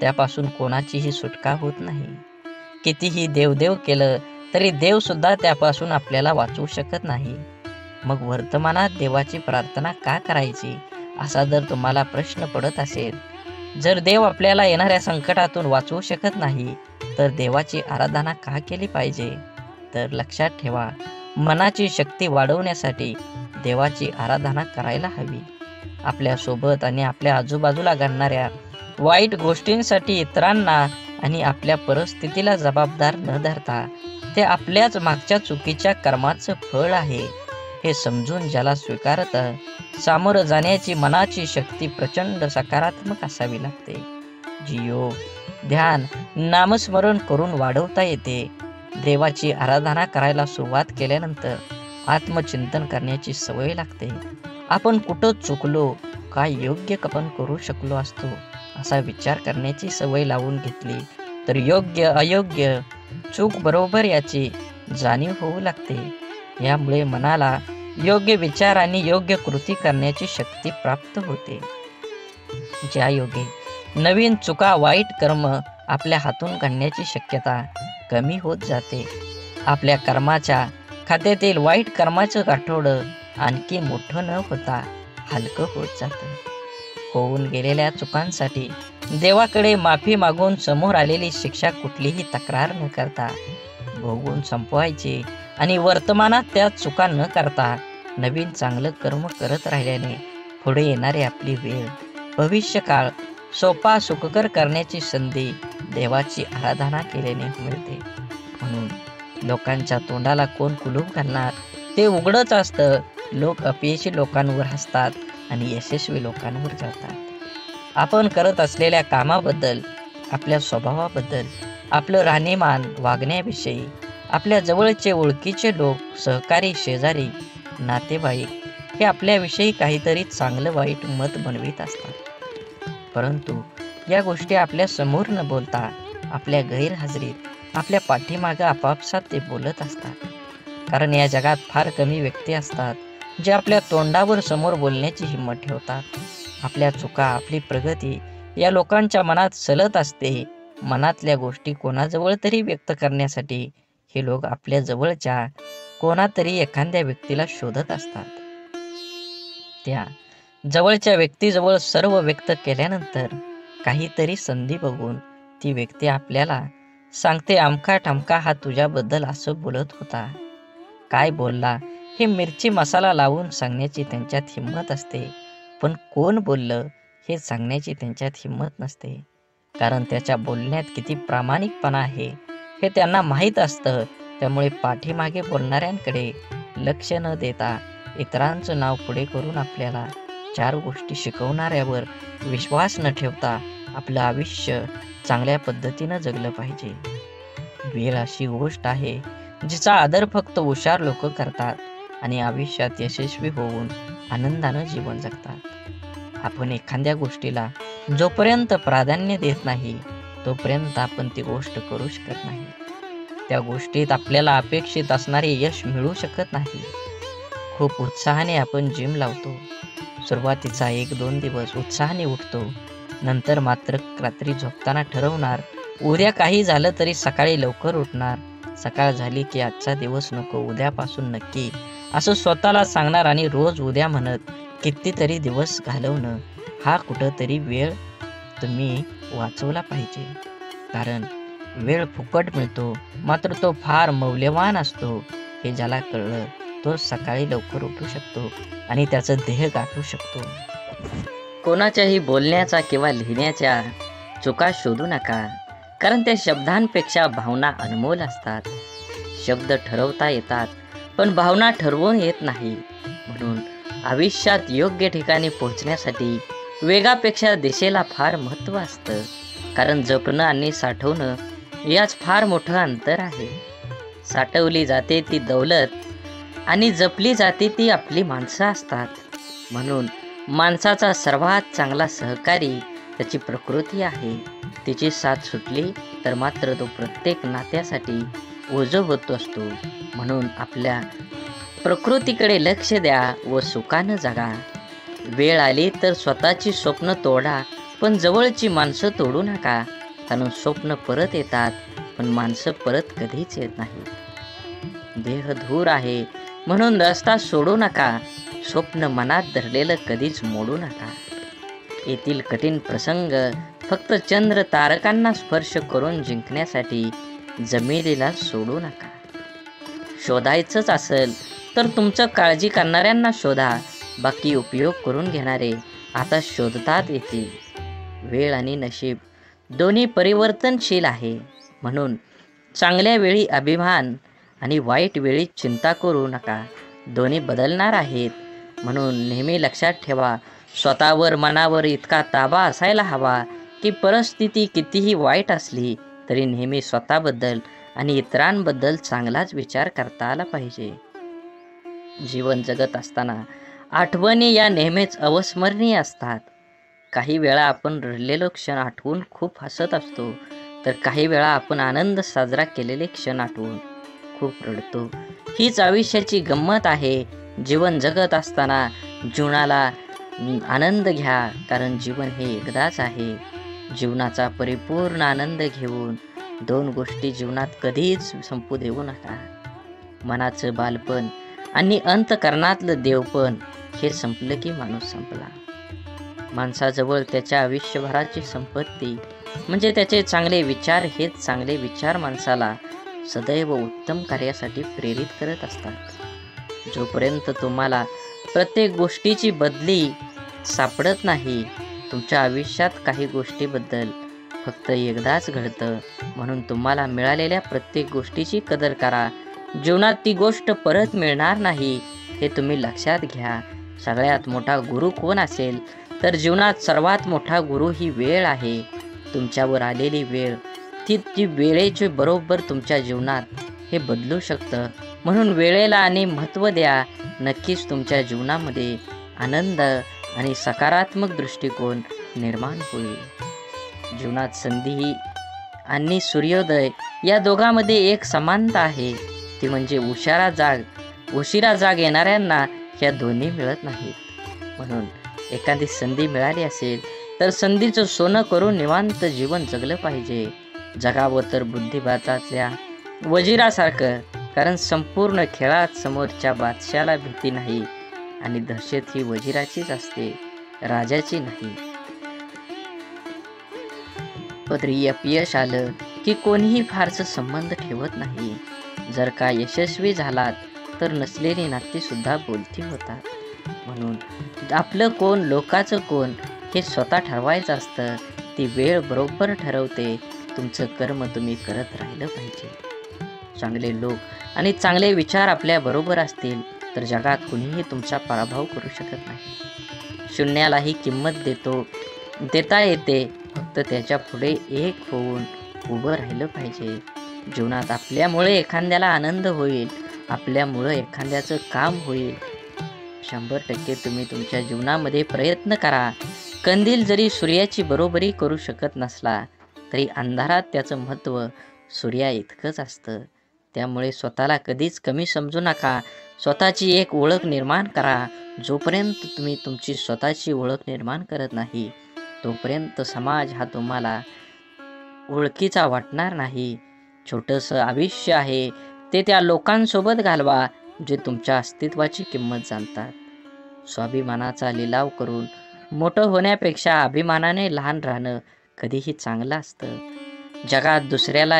त्यापासून कोणाचीही सुटका होत नाही. कितीही देवदेव केलं तरी देव सुद्धा त्यापासून आपल्याला वाचवू शकत नाही. मग वर्तमानात देवाची प्रार्थना का करायची, असा जर तुम्हाला प्रश्न पडत असेल, जर देव आपल्याला येणाऱ्या संकटातून वाचवू शकत नाही तर देवाची आराधना का केली पाहिजे? तर लक्षात ठेवा, मनाची शक्ती वाढवण्यासाठी देवाची आराधना करायला हवी. आपल्यासोबत आणि आपल्या आजूबाजूला घडणाऱ्या वाईट गोष्टींसाठी इतरांना आणि आपल्या परिस्थितीला जबाबदार न धरता ते आपल्याच मागच्या चुकीच्या कर्माचं फळ आहे हे समजून ज्याला स्वीकारतं, सामोरं जाण्याची मनाची शक्ती प्रचंड सकारात्मक असावी लागते, जी योग, ध्यान, नामस्मरण करून वाढवता येते. देवाची आराधना करायला सुरुवात केल्यानंतर आत्मचिंतन करण्याची सवय लागते. आपण कुठं चुकलो, काय योग्य आपण करू शकलो असतो, असा विचार करण्याची सवय लावून घेतली तर योग्य अयोग्य, चूक बरोबर याची जाणीव होऊ लागते. यामुळे मनाला योग्य विचार आणि योग्य कृती करण्याची शक्ती प्राप्त होते. ज्या योगे नवीन चुका, वाईट कर्म आपल्या हातून घडण्याची शक्यता कमी होत जाते. आपल्या कर्माच्या खात्यातील वाईट कर्माचं गाठोडं आणखी मोठं न होता हलकं होत जातं. होऊन गेलेल्या चुकांसाठी देवाकडे माफी मागून समोर आलेली शिक्षा कुठलीही तक्रार न करता भोगून संपवायची आणि वर्तमानात त्या चुका न करता नवीन चांगलं कर्म करत राहिल्याने पुढे येणारी आपली वेळ, भविष्यकाळ सोपा सुखकर करण्याची संधी देवाची आराधना केल्याने मिळते. म्हणून लोकांच्या तोंडाला कोण कुलूप घालणार, ते उघडच असतं. लोक अपयशी लोकांवर हसतात आणि यशस्वी लोकांवर जळतात. आपण करत असलेल्या कामाबद्दल, आपल्या स्वभावाबद्दल, आपलं राहणीमान, वागण्याविषयी आपल्या जवळचे ओळखीचे लोक, सहकारी, शेजारी, नातेवाईक हे आपल्याविषयी काहीतरी चांगलं वाईट मत बनवित असतात. परंतु या गोष्टी आपल्या समोर न बोलता आपल्या गैरहजेरीत, आपल्या पाठीमागं आपापसात ते बोलत असतात. कारण या जगात फार कमी व्यक्ती असतात जे आपल्या तोंडावर समोर बोलण्याची हिंमत ठेवतात. आपल्या चुका, आपली प्रगती या लोकांच्या मनात सलत असते. मनातल्या गोष्टी कोणाजवळ तरी व्यक्त करण्यासाठी हे लोक आपल्या जवळच्या कोणातरी एखाद्या व्यक्तीला शोधत असतात. त्या जवळच्या व्यक्तीजवळ सर्व व्यक्त केल्यानंतर काहीतरी संधी बघून ती व्यक्ती आपल्याला सांगते, अमका ठमका हा तुझ्याबद्दल असं बोलत होता. काय बोलला हे मिरची मसाला लावून सांगण्याची त्यांच्यात हिंमत असते, पण कोण बोललं हे सांगण्याची त्यांच्यात हिंमत नसते. कारण त्याच्या बोलण्यात किती प्रामाणिकपणा आहे हे त्यांना माहीत असतं. त्यामुळे पाठीमागे बोलणाऱ्यांकडे लक्ष न देता इतरांचं नाव पुढे करून आपल्याला 4 गोष्टी शिकवणाऱ्यावर विश्वास न ठेवता आपलं आयुष्य चांगल्या पद्धतीनं जगलं पाहिजे. वेळ अशी गोष्ट आहे जिचा आदर फक्त हुशार लोक करतात आणि आयुष्यात यशस्वी होऊन आनंदानं जीवन जगतात. आपण एखाद्या गोष्टीला जोपर्यंत प्राधान्य देत नाही तोपर्यंत आपण ती गोष्ट करू शकत नाही. त्या गोष्टीत आपल्याला अपेक्षित असणारे यश मिळू शकत नाही. खूप उत्साहाने आपण जिम लावतो. सुरुवातीचा 1-2 दिवस उत्साहाने उठतो. नंतर मात्र रात्री झोपताना ठरवणार, उद्या काही झालं तरी सकाळी लवकर उठणार. सकाळ झाली की आजचा दिवस नको, उद्यापासून नक्की, असं स्वतःला सांगणार आणि रोज उद्या म्हणत कितीतरी दिवस घालवणं. हा कुठंतरी वेळ तुम्ही वाचवला पाहिजे. कारण वेळ फुकट मिळतो, मात्र तो फार मौल्यवान असतो. हे ज्याला कळलं तो सकाळी लवकर उठू शकतो आणि त्याचं ध्येय गाठू शकतो. कोणाच्याही बोलण्याचा किंवा लिहिण्याच्या चुका शोधू नका, कारण त्या शब्दांपेक्षा भावना अनमोल असतात. शब्द ठरवता येतात पण भावना ठरवून येत नाही. म्हणून आयुष्यात योग्य ठिकाणी पोहोचण्यासाठी वेगापेक्षा दिशेला फार महत्त्व असतं. कारण जपणं आणि साठवणं याच फार मोठं अंतर आहे. साठवली जाते ती दौलत आणि जपली जाते ती आपली माणसं असतात. म्हणून माणसाचा सर्वात चांगला सहकारी त्याची प्रकृती आहे. तिची साथ सुटली तर मात्र तो प्रत्येक नात्यासाठी ओझं होत असतो. म्हणून आपल्या प्रकृतीकडे लक्ष द्या व सुखानं जगा. वेळ आली तर स्वतःची स्वप्न तोडा, पण जवळची माणसं तोडू नका. कारण स्वप्न परत येतात पण माणसं परत कधीच येत नाहीत. देह धूर आहे म्हणून रस्ता सोडू नका. स्वप्न मनात धरलेलं कधीच मोडू नका. येथील कठीण प्रसंग फक्त चंद्र तारकांना स्पर्श करून जिंकण्यासाठी जमिनीला सोडू नका. शोधायचंच असेल तर तुमचं काळजी करणाऱ्यांना शोधा. बाकी उपयोग करून घेणारे आता शोधतात येतील. वेळ आणि नशीब दोन्ही परिवर्तनशील आहे. म्हणून चांगल्या वेळी अभिमान आणि वाईट वेळी चिंता करू नका. दोन्ही बदलणार आहेत. म्हणून नेहमी लक्षात ठेवा, स्वतःवर मनावर इतका ताबा असायला हवा की परिस्थिती कितीही वाईट असली तरी नेहमी स्वतःबद्दल आणि इतरांबद्दल चांगलाच विचार करता आला पाहिजे. जीवन जगत असताना आठवणी या नेहमीच अविस्मरणीय असतात. काही वेळा आपण रडलेलो क्षण आठवून खूप हसत असतो, तर काही वेळा आपण आनंद साजरा केलेले क्षण आठवून खूप रडतो. हीच आयुष्याची गंमत आहे. जीवन जगत असताना जीवनाला आनंद घ्या, कारण जीवन हे एकदाच आहे. जीवनाचा परिपूर्ण आनंद घेऊन 2 गोष्टी जीवनात कधीच संपू देऊ नका. मनाचं बालपण आणि अंतकरणातलं देवपण हे संपलं की माणूस संपला. माणसाजवळ त्याच्या आयुष्यभराची संपत्ती म्हणजे त्याचे चांगले विचार. हेच चांगले विचार माणसाला सदैव उत्तम कार्यासाठी प्रेरित करत असतात. जोपर्यंत तुम्हाला प्रत्येक गोष्टीची बदली सापडत नाही, तुमच्या आयुष्यात काही गोष्टीबद्दल फक्त एकदाच घडतं. म्हणून तुम्हाला मिळालेल्या प्रत्येक गोष्टीची कदर करा. जीवनात ती गोष्ट परत मिळणार नाही हे तुम्ही लक्षात घ्या. सगळ्यात मोठा गुरु कोण असेल तर जीवनात सर्वात मोठा गुरु ही वेळ आहे. तुमच्यावर आलेली वेळ ती वेळेचे बरोबर तुमच्या जीवनात हे बदलू शकतं. म्हणून वेळेला आणि महत्त्व द्या. नक्कीच तुमच्या जीवनामध्ये आनंद आणि सकारात्मक दृष्टिकोन निर्माण होईल. जीवनात संधी आणि सूर्योदय या दोघांमध्ये एक समानता आहे. ती म्हणजे उशिरा जाग येणाऱ्यांना ह्या दोन्ही मिळत नाहीत. म्हणून एखादी संधी मिळाली असेल तर संधीचं सोनं करून निवांत जीवन जगलं पाहिजे. जगावं तर बुद्धिबळाच्या वजिरासारखं, कारण संपूर्ण खेळात समोरच्या बादशाला भीती नाही आणि दहशत ही वजिराचीच असते, राजाची नाही. तरी अपयश आलं की कोणीही फारसं संबंध ठेवत नाही. जर का यशस्वी झालात तर नसलेली नाती सुद्धा बोलती होतात. म्हणून आपलं कोण लोकाचं कोण हे स्वतः ठरवायचं असतं. ती वेळ बरोबर ठरवते. तुमचं कर्म तुम्ही करत राहिलं पाहिजे. चांगले लोक आणि चांगले विचार आपल्या बरोबर असतील तर जगात कुणीही तुमचा पराभव करू शकत नाही. शून्यालाही किंमत देता येते, फक्त त्याच्या पुढे एक होऊन उभं राहिलं पाहिजे. जीवनात आपल्यामुळे एखाद्याला आनंद होईल, आपल्यामुळं एखाद्याचं काम होईल. 100% तुम्ही तुमच्या जीवनामध्ये प्रयत्न करा. कंदील जरी सूर्याची बरोबरी करू शकत नसला तरी अंधारात त्याचं महत्त्व सूर्या इतकंच असतं. त्यामुळे स्वतःला कधीच कमी समजू नका. स्वतःची एक ओळख निर्माण करा. जोपर्यंत तुम्ही तुमची स्वतःची ओळख निर्माण करत नाही तोपर्यंत समाज हा तुम्हाला ओळखीचा वाटणार नाही. छोटंसं आयुष्य आहे ते त्या लोकांसोबत घालवा जे तुमच्या अस्तित्वाची किंमत जाणतात. स्वाभिमानाचा लिलाव करून मोठं होण्यापेक्षा अभिमानाने लहान राहणं कधीही चांगलं असतं. जगात दुसऱ्याला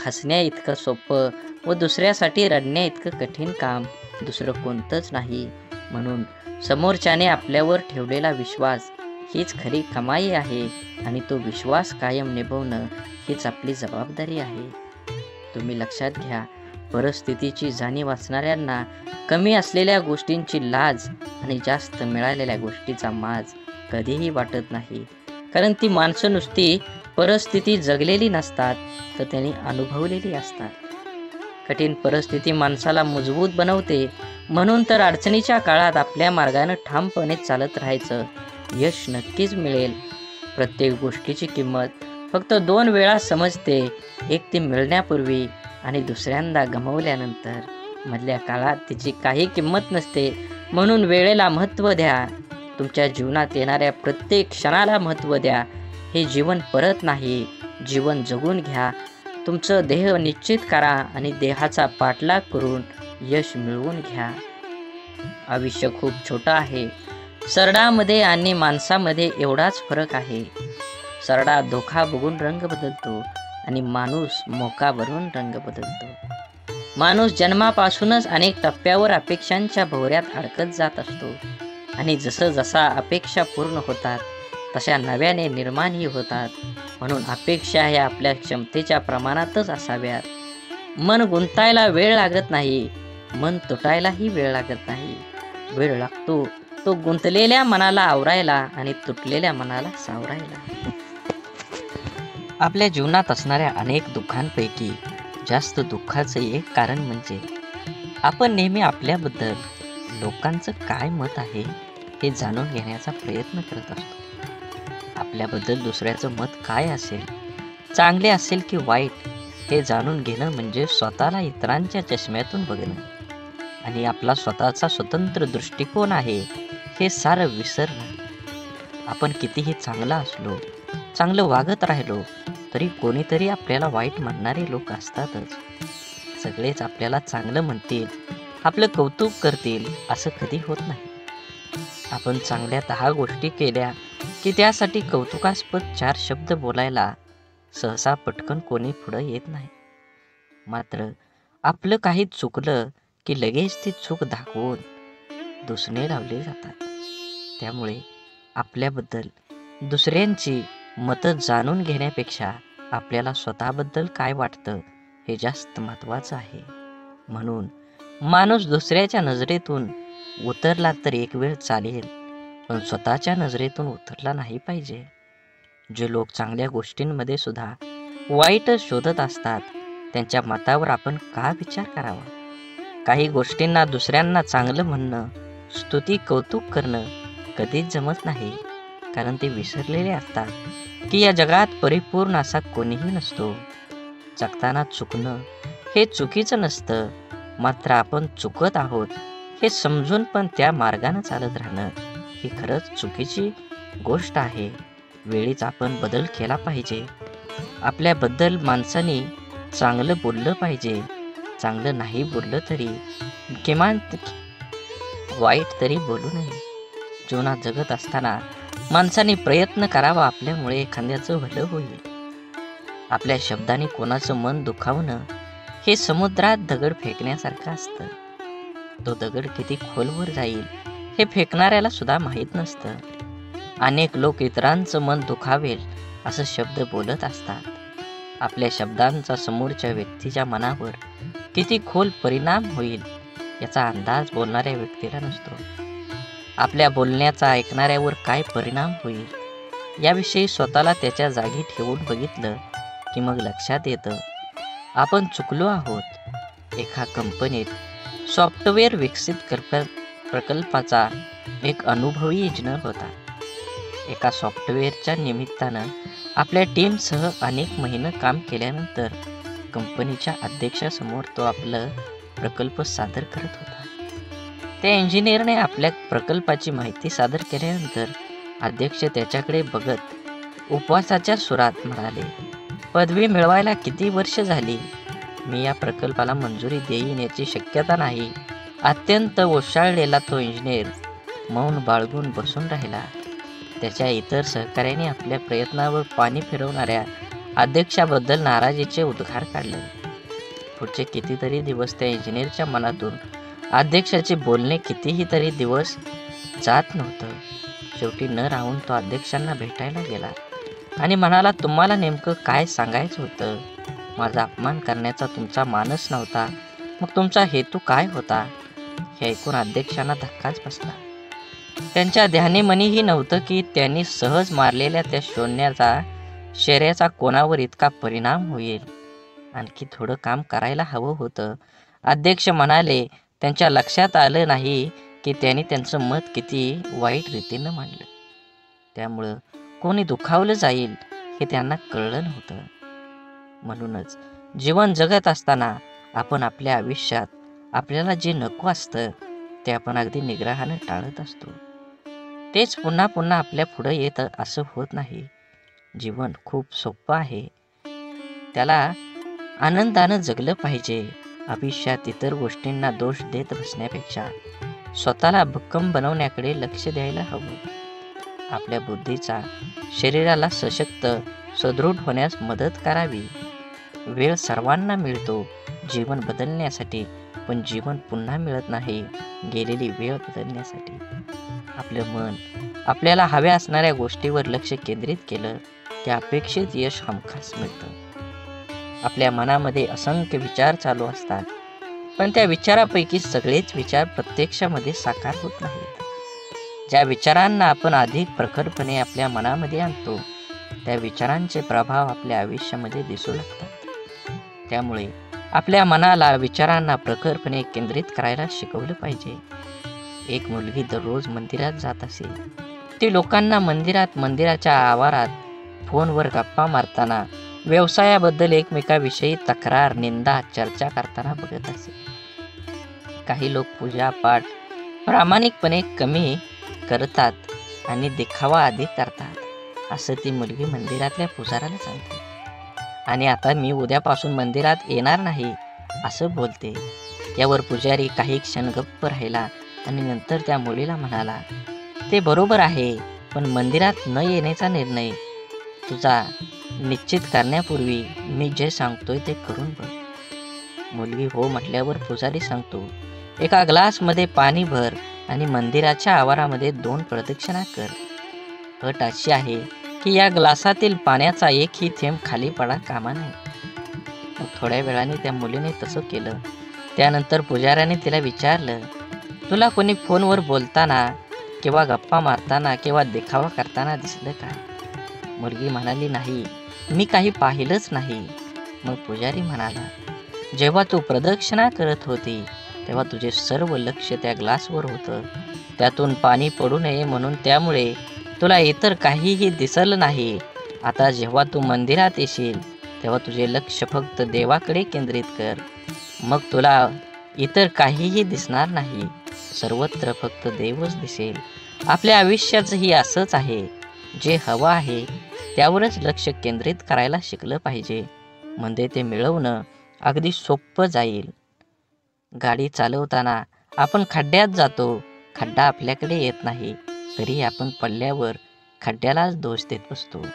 हसण्या इतकं सोपं व दुसऱ्यासाठी रडण्या इतकं कठीण काम दुसरं कोणतंच नाही. म्हणून समोरच्याने आपल्यावर ठेवलेला विश्वास हीच खरी कमाई आहे आणि तो विश्वास कायम निभवणं हीच आपली जबाबदारी आहे. तुम्ही लक्षात घ्या, परिस्थितीची जाणीव असणाऱ्यांना कमी असलेल्या गोष्टींची लाज आणि जास्त मिळालेल्या गोष्टीचा माज कधीही वाटत नाही. कारण ती माणसं नुसती परिस्थिती जगलेली नसतात तर त्यांनी अनुभवलेली असतात. कठीण परिस्थिती माणसाला मजबूत बनवते. म्हणून तर अडचणीच्या काळात आपल्या मार्गाने ठामपणे चालत राहायचं. यश नक्कीच मिळेल. प्रत्येक गोष्टीची किंमत फक्त 2 वेळा समजते. एक ती मिळण्यापूर्वी आणि दुसऱ्यांदा गमावल्यानंतर. मधल्या काळात तिची काही किंमत नसते. म्हणून वेळेला महत्त्व द्या. तुमच्या जीवनात येणाऱ्या प्रत्येक क्षणाला महत्त्व द्या. हे जीवन परत नाही, जीवन जगून घ्या. तुमचं देह निश्चित करा आणि देहाचा पाठलाग करून यश मिळवून घ्या. आयुष्य खूप छोटं आहे. सरडामध्ये आणि माणसामध्ये एवढाच फरक आहे. सरडा धोका बघून रंग बदलतो आणि माणूस मोकावरून रंग बदलतो. माणूस जन्मापासूनच अनेक टप्प्यावर अपेक्षांच्या भोवऱ्यात अडकत जात असतो आणि जसा अपेक्षा पूर्ण होतात तशा नव्याने निर्माणही होतात. म्हणून अपेक्षा ह्या आपल्या क्षमतेच्या प्रमाणातच असाव्यात. मन गुंतायला वेळ लागत नाही, मन तुटायलाही वेळ लागत नाही. वेळ लागतो तो गुंतलेल्या मनाला आवरायला आणि तुटलेल्या मनाला सावरायला. आपल्या जीवनात असणाऱ्या अनेक दुःखांपैकी जास्त दुःखाचं एक कारण म्हणजे आपण नेहमी आपल्याबद्दल लोकांचं काय मत आहे हे जाणून घेण्याचा प्रयत्न करत असतो. आपल्याबद्दल दुसऱ्याचं मत काय असेल, चांगले असेल की वाईट, हे जाणून घेणं म्हणजे स्वतःला इतरांच्या चष्म्यातून बघणं आणि आपला स्वतःचा स्वतंत्र दृष्टिकोन आहे हे सारं विसरणं. आपण कितीही चांगला असलो, चांगलं वागत राहिलो तरी कोणीतरी आपल्याला वाईट म्हणणारे लोक असतातच. सगळेच आपल्याला चांगलं म्हणतील, आपलं कौतुक करतील असं कधी होत नाही. आपण चांगल्या 10 गोष्टी केल्या की त्यासाठी कौतुकास्पद 4 शब्द बोलायला सहसा पटकन कोणी पुढं येत नाही. मात्र आपलं काही चुकलं की लगेच ती चूक दाखवून दुसणे लावले जातात. त्यामुळे आपल्याबद्दल दुसऱ्यांची मतं जाणून घेण्यापेक्षा आपल्याला स्वतःबद्दल काय वाटतं हे जास्त महत्त्वाचं आहे. म्हणून माणूस दुसऱ्याच्या नजरेतून उतरला तर एक वेळ चालेल, पण स्वतःच्या नजरेतून उतरला नाही पाहिजे. जे लोक चांगल्या गोष्टींमध्ये सुद्धा वाईटच शोधत असतात त्यांच्या मतावर आपण का विचार करावा. काही गोष्टींना दुसऱ्यांना चांगलं म्हणणं, स्तुती कौतुक करणं कधीच जमत नाही. कारण ते विसरलेले असतात की या जगात परिपूर्ण असा कोणीही नसतो. जगताना चुकणं हे चुकीचं नसतं, मात्र आपण चुकत आहोत हे समजून पण त्या मार्गाने चालत राहणं ही खरंच चुकीची गोष्ट आहे. वेळीच आपण बदल केला पाहिजे. आपल्याबद्दल माणसाने चांगलं बोललं पाहिजे. चांगलं नाही बोललं तरी किमान वाईट तरी बोलू नये. जीवनात जगत असताना माणसाने प्रयत्न करावा, आपल्यामुळे एखाद्याचं भलं होईल. आपल्या शब्दाने कोणाचं मन दुखावणं हे समुद्रात दगड फेकण्यासारखं असतं. तो दगड किती खोलवर जाईल हे फेकणाऱ्याला सुद्धा माहीत नसतं. अनेक लोक इतरांचं मन दुखावेल असं शब्द बोलत असतात. आपल्या शब्दांचा समोरच्या व्यक्तीच्या मनावर किती खोल परिणाम होईल याचा अंदाज बोलणाऱ्या व्यक्तीला नसतो. आपल्या बोलण्याचा ऐकणाऱ्यावर काय परिणाम होईल याविषयी स्वतःला त्याच्या जागी ठेवून बघितलं की मग लक्षात येतं आपण चुकलो आहोत. एका कंपनीत सॉफ्टवेअर विकसित प्रकल्पाचा एक अनुभवी इंजिनियर होता. एका सॉफ्टवेअरच्या निमित्तानं आपल्या टीमसह अनेक महिने काम केल्यानंतर कंपनीच्या अध्यक्षासमोर तो आपलं प्रकल्प सादर करत होता. त्या इंजिनियरने आपल्या प्रकल्पाची माहिती सादर केल्यानंतर अध्यक्ष त्याच्याकडे बघत उपवासाच्या सुरात म्हणाले, पदवी मिळवायला किती वर्ष झाली? मी या प्रकल्पाला मंजुरी देईन याची शक्यता नाही. अत्यंत ओशाळलेला तो इंजिनियर मौन बाळगून बसून राहिला. त्याच्या इतर सहकाऱ्यांनी आपल्या प्रयत्नावर पाणी फिरवणाऱ्या अध्यक्षाबद्दल नाराजीचे उद्गार काढले. पुढचे कितीतरी दिवस त्या इंजिनियरच्या मनातून अध्यक्षाचे बोलणे कितीही तरी दिवस जात नव्हतं. शेवटी न राहून तो अध्यक्षांना भेटायला गेला आणि म्हणाला, तुम्हाला नेमकं काय सांगायचं होतं? माझा अपमान करण्याचा तुमचा मानस नव्हता, मग तुमचा हेतू काय होता? हे ऐकून अध्यक्षांना धक्काच बसला. त्यांच्या ध्यानीमनीही नव्हतं की त्यांनी सहज मारलेल्या त्या शौर्याचा कोणावर इतका परिणाम होईल. आणखी थोडं काम करायला हवं होतं. अध्यक्ष म्हणाले, त्यांच्या लक्षात आलं नाही की त्यांनी त्यांचं मत किती वाईट रीतीनं मांडलं. त्यामुळं कोणी दुखावलं जाईल हे त्यांना कळलं नव्हतं. म्हणूनच जीवन जगत असताना आपण आपल्या आयुष्यात आपल्याला जे नको असतं ते आपण अगदी निग्रहानं टाळत असतो. तेच पुन्हा पुन्हा आपल्या पुढं येतं असं होत नाही. जीवन खूप सोपं आहे, त्याला आनंदानं जगलं पाहिजे. आयुष्यात इतर गोष्टींना दोष देत बसण्यापेक्षा स्वतःला भक्कम बनवण्याकडे लक्ष द्यायला हवं. आपल्या बुद्धीचा शरीराला सशक्त सदृढ होण्यास मदत करावी. वेळ सर्वांना मिळतो जीवन बदलण्यासाठी, पण जीवन पुन्हा मिळत नाही गेलेली वेळ बदलण्यासाठी. आपलं मन आपल्याला हव्या असणाऱ्या गोष्टीवर लक्ष केंद्रित केलं की अपेक्षित यश हमखास मिळतं. आपल्या मनामध्ये असंख्य विचार चालू असतात, पण त्या विचारापैकी सगळेच विचार प्रत्यक्षामध्ये साकार होत नाहीत. ज्या विचारांना आपण अधिक प्रखरपणे आपल्या मनामध्ये आणतो त्या विचारांचे प्रभाव आपल्या आयुष्यामध्ये दिसू लागतात. त्यामुळे आपल्या मनाला विचारांना प्रखरपणे केंद्रित करायला शिकवलं पाहिजे. एक मुलगी दररोज मंदिरात जात असे. ती लोकांना मंदिराच्या आवारात फोनवर गप्पा मारताना, व्यवसायाबद्दल एकमेकाविषयी तक्रार, निंदा, चर्चा करताना बघत असे. काही लोक पूजापाठ प्रामाणिकपणे कमी करतात आणि दिखावा अधिक करतात असं ती मुलगी मंदिरातल्या पुजाऱ्याला सांगते. आणि आता मी उद्यापासून मंदिरात येणार नाही असं बोलते. यावर पुजारी काही क्षण गप्प राहिला आणि नंतर त्या मुलीला म्हणाला, ते बरोबर आहे, पण मंदिरात न येण्याचा निर्णय तुझा निश्चित करण्यापूर्वी मी जे सांगतोय ते करून बघ. मुलगी हो म्हटल्यावर पुजारी सांगतो, एका ग्लासमध्ये पाणी भर आणि मंदिराच्या आवारामध्ये 2 प्रदक्षिणा कर. अट अशी आहे की या ग्लासातील पाण्याचा एकही थेंब खाली पडा कामा नये. मग थोड्या वेळाने त्या मुलीने तसं केलं. त्यानंतर पुजाऱ्याने तिला विचारलं, तुला कोणी फोनवर बोलताना किंवा गप्पा मारताना किंवा देखावा करताना दिसलं का? मुलगी म्हणाली, नाही, मी काही पाहिलंच नाही. मग पुजारी म्हणाला, जेव्हा तू प्रदक्षिणा करत होती तेव्हा तुझे सर्व लक्ष त्या ग्लासवर होतं. त्यातून पाणी पडू नये म्हणून, त्यामुळे तुला इतर काहीही दिसलं नाही. आता जेव्हा तू मंदिरात येशील तेव्हा तुझे लक्ष फक्त देवाकडे केंद्रित कर. मग तुला इतर काहीही दिसणार नाही. सर्वत्र फक्त देवच दिसेल. आपल्या आयुष्याचंही असंच आहे. जे हवं आहे त्यावरच लक्ष केंद्रित करायला शिकलं पाहिजे. म्हणजे ते मिळवणं अगदी सोपं जाईल. गाडी चालवताना आपण खड्ड्यात जातो. खड्डा आपल्याकडे येत नाही तरी आपण पडल्यावर खड्ड्यालाच दोष देत बसतो.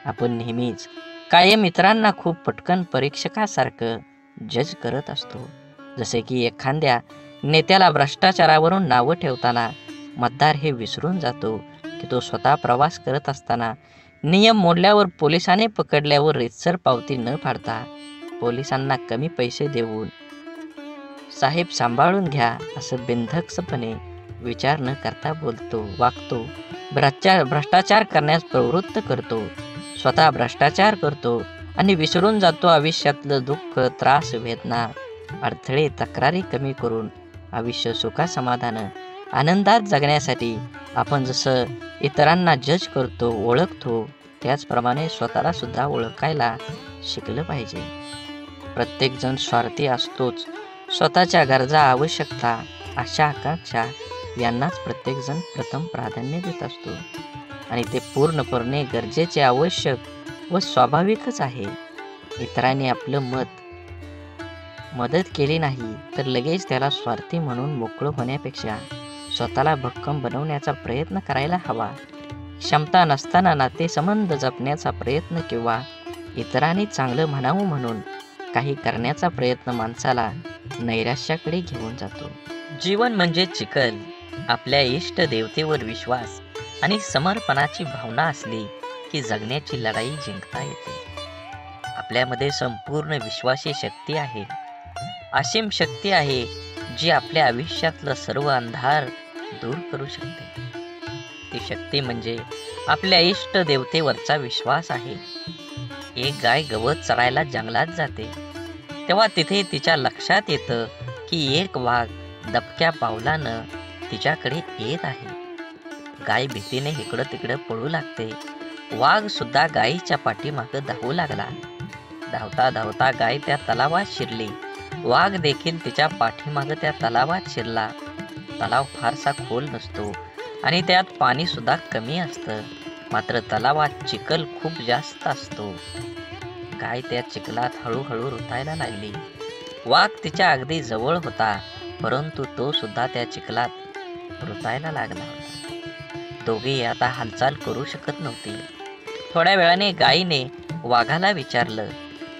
आपण नेहमीच कायम इतरांना खूप पटकन परीक्षकासारखं जज करत असतो. जसे की एखाद्या नेत्याला भ्रष्टाचारावरून नावं ठेवताना मतदार हे विसरून जातो की तो स्वतः प्रवास करत असताना नियम मोडल्यावर पोलिसाने पकडल्यावर रीतसर पावती न फाडता पोलिसांना कमी पैसे देऊन साहेब सांभाळून घ्या असं बिनधास्तपणे विचार न करता वागतो. भ्रष्टाचार करण्यास प्रवृत्त करतो. स्वतः भ्रष्टाचार करतो आणि विसरून जातो आयुष्यातलं दुःख, त्रास, वेदना, अडथळे, तक्रारी कमी करून आयुष्य सुखासमाधान आनंदात जगण्यासाठी आपण जसं इतरांना जज करतो, ओळखतो, त्याचप्रमाणे स्वतःला सुद्धा ओळखायला शिकलं पाहिजे. प्रत्येकजण स्वार्थी असतोच. स्वतःच्या गरजा, आवश्यकता, आशा, आकांक्षा यांनाच प्रत्येकजण प्रथम प्राधान्य देत असतो आणि ते पूर्णपणे गरजेचे, आवश्यक व स्वाभाविकच आहे. इतरांनी आपलं मदत केली नाही तर लगेच त्याला स्वार्थी म्हणून मोकळं होण्यापेक्षा स्वतःला भक्कम बनवण्याचा प्रयत्न करायला हवा. क्षमता नसताना नातेसंबंध जपण्याचा प्रयत्न किंवा इतरांनी चांगलं म्हणावं म्हणून काही करण्याचा प्रयत्न माणसाला नैराश्याकडे घेऊन जातो. जीवन म्हणजे चिखल. आपल्या इष्ट देवतेवर विश्वास आणि समर्पणाची भावना असली की जगण्याची लढाई जिंकता येते. आपल्यामध्ये संपूर्ण विश्वाची शक्ती आहे. असीम शक्ती आहे जी आपल्या आयुष्यातलं सर्व अंधार दूर करू शकते. ती शक्ती म्हणजे आपल्या इष्ट देवतेवरचा विश्वास आहे. एक गाय गवत चरायला जंगलात जाते तेव्हा तिथे तिच्या लक्षात येतं की एक वाघ दबक्या पावलानं तिच्याकडे येत आहे. गाय भीतीने इकडं तिकडं पळू लागते. वाघ सुद्धा गायीच्या पाठीमागं धावू लागला. धावता धावता गाय त्या तलावात शिरली. वाघ देखील तिच्या पाठीमागं त्या तलावात शिरला. तलाव फारसा खोल नसतो आणि त्यात पाणी सुद्धा कमी असतं. मात्र तलावात चिखल खूप जास्त असतो. गाय त्या चिखलात हळूहळू रुतायला लागली. वाघ तिच्या अगदी जवळ होता परंतु तो सुद्धा त्या चिखलात रुतायला लागला होता. दोघेही आता हालचाल करू शकत नव्हती. थोड्या वेळाने गायीने वाघाला विचारलं,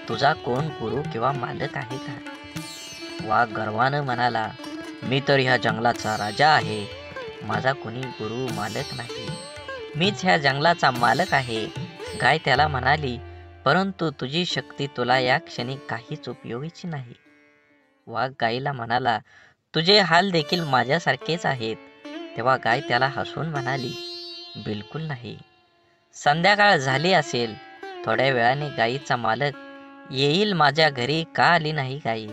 तुझा कोण गुरु किंवा मालक आहे का? वाघ गर्वानं म्हणाला, मी तर ह्या जंगलाचा राजा आहे. माझा कोणी गुरु मालक नाही. मीच ह्या जंगलाचा मालक आहे. गाय त्याला म्हणाली, परंतु तुझी शक्ती तुला या क्षणी काहीच उपयोगीची नाही. वाघ गायीला म्हणाला, तुझे हाल देखील माझ्यासारखेच आहेत. तेव्हा गाय त्याला हसून म्हणाली, बिलकुल नाही. संध्याकाळ झाली असेल. थोड्या वेळाने गायीचा मालक येईल. माझ्या घरी का आली नाही गायी?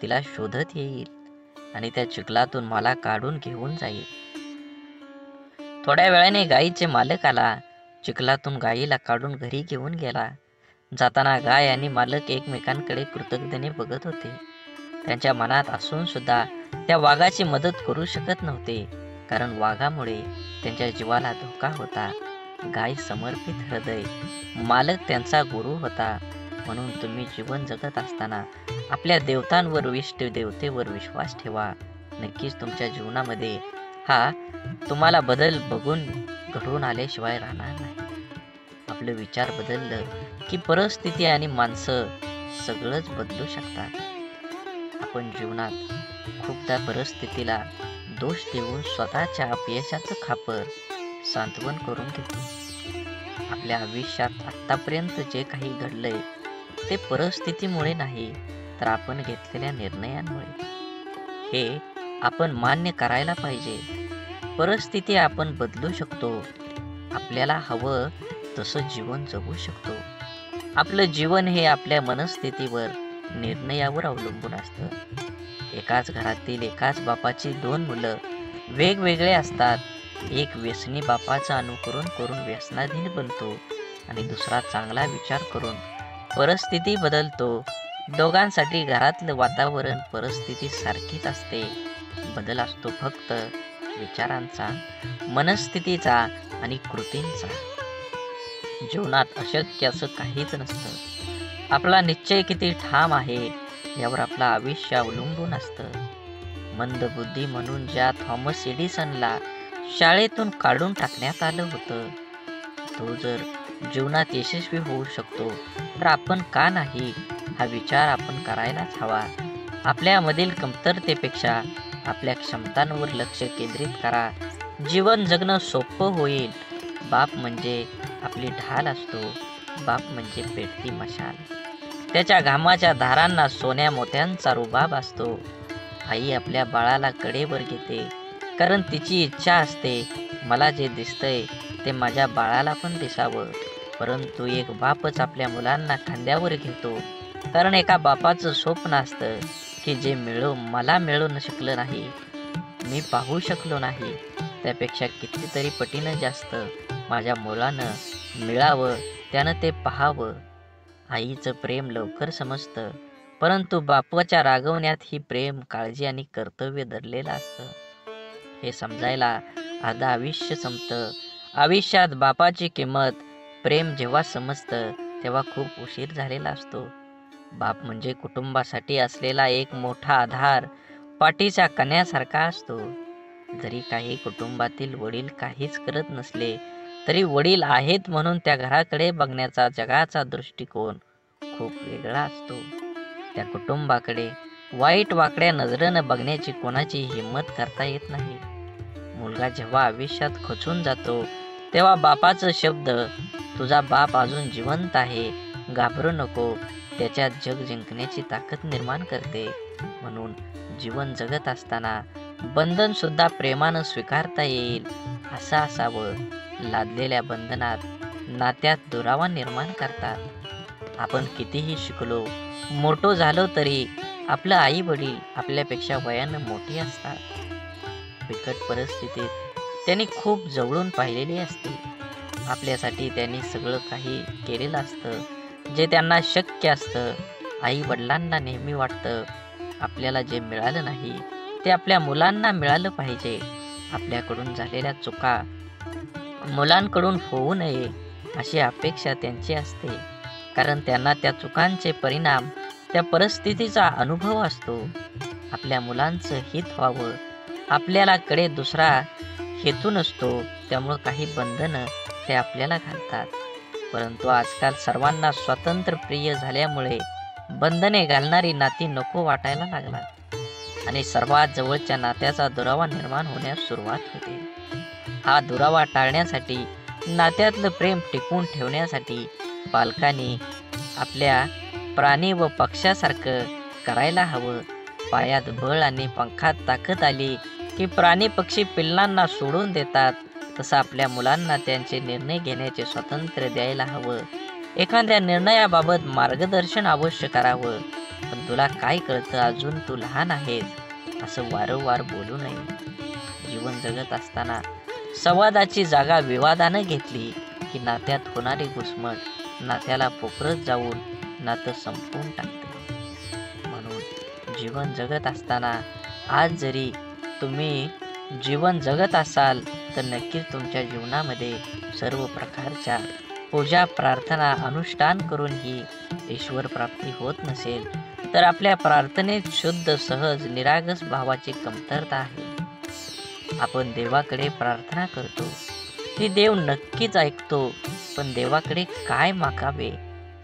तिला शोधत येईल आणि त्या चिखलातून मला काढून घेऊन जाईल. थोड्या वेळाने गायीचे मालक आला. चिखलातून गायीला काढून घरी घेऊन गेला. जाताना गाय आणि मालक एकमेकांकडे कृतज्ञतेने बघत होते. त्यांच्या मनात असून सुद्धा त्या वाघाची मदत करू शकत नव्हते कारण वाघामुळे त्यांच्या जीवाला धोका होता. गाय समर्पित हृदय, मालक त्यांचा गुरु होता. म्हणून तुम्ही जीवन जगत असताना आपल्या देवतांवर, इष्ट देवतेवर विश्वास ठेवा. नक्कीच तुमच्या जीवनामध्ये हा तुम्हाला बदल बघून घडून आल्याशिवाय राहणार नाही. आपलं विचार बदललं की परिस्थिती आणि माणसं सगळंच बदलू शकतात. आपण जीवनात खूपदा परिस्थितीला दोष देऊन स्वतःच्या अपयशाचं खापर सांत्वन करून घेतो. आपल्या आयुष्यात आत्तापर्यंत जे काही घडलंय ते परिस्थितीमुळे नाही तर आपण घेतलेल्या निर्णयांमुळे. हे आपण मान्य करायला पाहिजे. परिस्थिती आपण बदलू शकतो. आपल्याला हवं तसं जीवन जगू शकतो. आपलं जीवन हे आपल्या मनस्थितीवर, निर्णयावर अवलंबून असतं. एकाच घरातील एकाच बापाची दोन मुलं वेगवेगळे असतात. एक व्यसनी बापाचं अनुकरण करून व्यसनाधीन बनतो आणि दुसरा चांगला विचार करून परिस्थिती बदलतो. दोघांसाठी घरातलं वातावरण, परिस्थिती सारखीच असते. बदल असतो फक्त विचारांचा, मनस्थितीचा आणि कृतींचा. जीवनात अशक्य असं काहीच नसतं. आपला निश्चय किती ठाम आहे यावर आपलं आयुष्य अवलंबून असतं. मंदबुद्धी म्हणून ज्या थॉमस एडिसनला शाळेतून काढून टाकण्यात आलं होतं, तो जर जीवनात यशस्वी होऊ शकतो तर आपण का नाही, हा विचार आपण करायलाच हवा. आपल्यामधील कमतरतेपेक्षा आपल्या क्षमतांवर लक्ष केंद्रित करा. जीवन जगणं सोपं होईल. बाप म्हणजे आपली ढाल असतो. बाप म्हणजे पेटती मशाल. त्याच्या घामाच्या धारांना सोन्या मोत्यांचा रुबाब असतो. आई आपल्या बाळाला कडेवर घेते, कारण तिची इच्छा असते मला जे दिसतंय ते माझ्या बाळाला पण दिसावं. परंतु एक बापच आपल्या मुलांना खांद्यावर घेतो, कारण एका बापाचं स्वप्न असतं की जे मला मिळू शकलं नाही, मी पाहू शकलो नाही, त्यापेक्षा कितीतरी पटीनं जास्त माझ्या मुलानं मिळावं, त्यानं ते पाहावं. आईचं प्रेम लवकर समजतं, परंतु बापाच्या रागवण्यात ही प्रेम, काळजी आणि कर्तव्य दडलेलं असतं. हे समजायला अर्धा आयुष्य संपतं. आयुष्यात बापाची किंमत, प्रेम जेव्हा समजतं तेव्हा खूप उशीर झालेला असतो. बाप म्हणजे कुटुंबासाठी असलेला एक मोठा आधार, पाठीच्या कण्यासारखा असतो. जरी काही कुटुंबातील वडील काहीच करत नसले तरी वडील आहेत म्हणून त्या घराकडे बघण्याचा जगाचा दृष्टिकोन खूप वेगळा असतो. त्या कुटुंबाकडे वाईट वाकड्या नजरेनं बघण्याची कोणाची हिंमत करता येत नाही. मुलगा जेव्हा आयुष्यात खचून जातो तेव्हा बापाचं शब्द, तुझा बाप अजून जिवंत आहे, घाबरू नको, त्याच्यात जग जिंकण्याची ताकद निर्माण करते. म्हणून जीवन जगत असताना बंधन सुद्धा प्रेमानं स्वीकारता येईल असं असावं. लादलेल्या बंधनात नात्यात दुरावा निर्माण करतात. आपण कितीही शिकलो, मोठो झालो तरी आपलं आई वडील आपल्यापेक्षा वयानं मोठे असतात. बिकट परिस्थितीत त्यांनी खूप जवळून पाहिलेली असते. आपल्यासाठी त्यांनी सगळं काही केलेलं असतं जे त्यांना शक्य असतं. आई वडिलांना नेहमी वाटतं आपल्याला जे मिळालं नाही ते आपल्या मुलांना मिळालं पाहिजे. आपल्याकडून झालेल्या चुका मुलांकडून होऊ नये अशी अपेक्षा त्यांची असते, कारण त्यांना त्या चुकांचे परिणाम, त्या परिस्थितीचा अनुभव असतो. आपल्या मुलांचं हित व्हावं, आपल्याला कडे दुसरा हेतू नसतो, त्यामुळं काही बंधनं ते आपल्याला घालतात. परंतु आजकाल सर्वांना स्वातंत्र्य प्रिय झाल्यामुळे बंधने घालणारी नाती नको वाटायला लागतात आणि सर्वात जवळच्या नात्याचा दुरावा निर्माण होण्यास सुरुवात होते. हा दुरावा टाळण्यासाठी, नात्यातलं प्रेम टिकवून ठेवण्यासाठी पालकांनी आपल्या प्राणी व पक्ष्यासारखं करायला हवं. पायात बळ आणि पंखात ताकद आली की प्राणी पक्षी पिल्लांना सोडून देतात, तसं आपल्या मुलांना त्यांचे निर्णय घेण्याचे स्वातंत्र्य द्यायला हवं. एखाद्या निर्णयाबाबत मार्गदर्शन अवश्य करावं, पण तुला काय कळतं, अजून तू लहान आहेस, असं वारंवार बोलू नये. जीवन जगत असताना संवादाची जागा विवादानं घेतली की नात्यात होणारी घुसमट नात्याला पोखरत जाऊन नातं संपवून टाकते. म्हणून जीवन जगत असताना आज जरी तुम्ही जीवन जगत असाल तर नक्कीच तुमच्या जीवनामध्ये सर्व प्रकारच्या पूजा, प्रार्थना, अनुष्ठान करूनही ईश्वर प्राप्ती होत नसेल तर आपल्या प्रार्थनेत शुद्ध, सहज, निरागस भावाची कमतरता आहे. आपण देवाकडे प्रार्थना करतो, ती देव नक्कीच ऐकतो, पण देवाकडे काय मागावे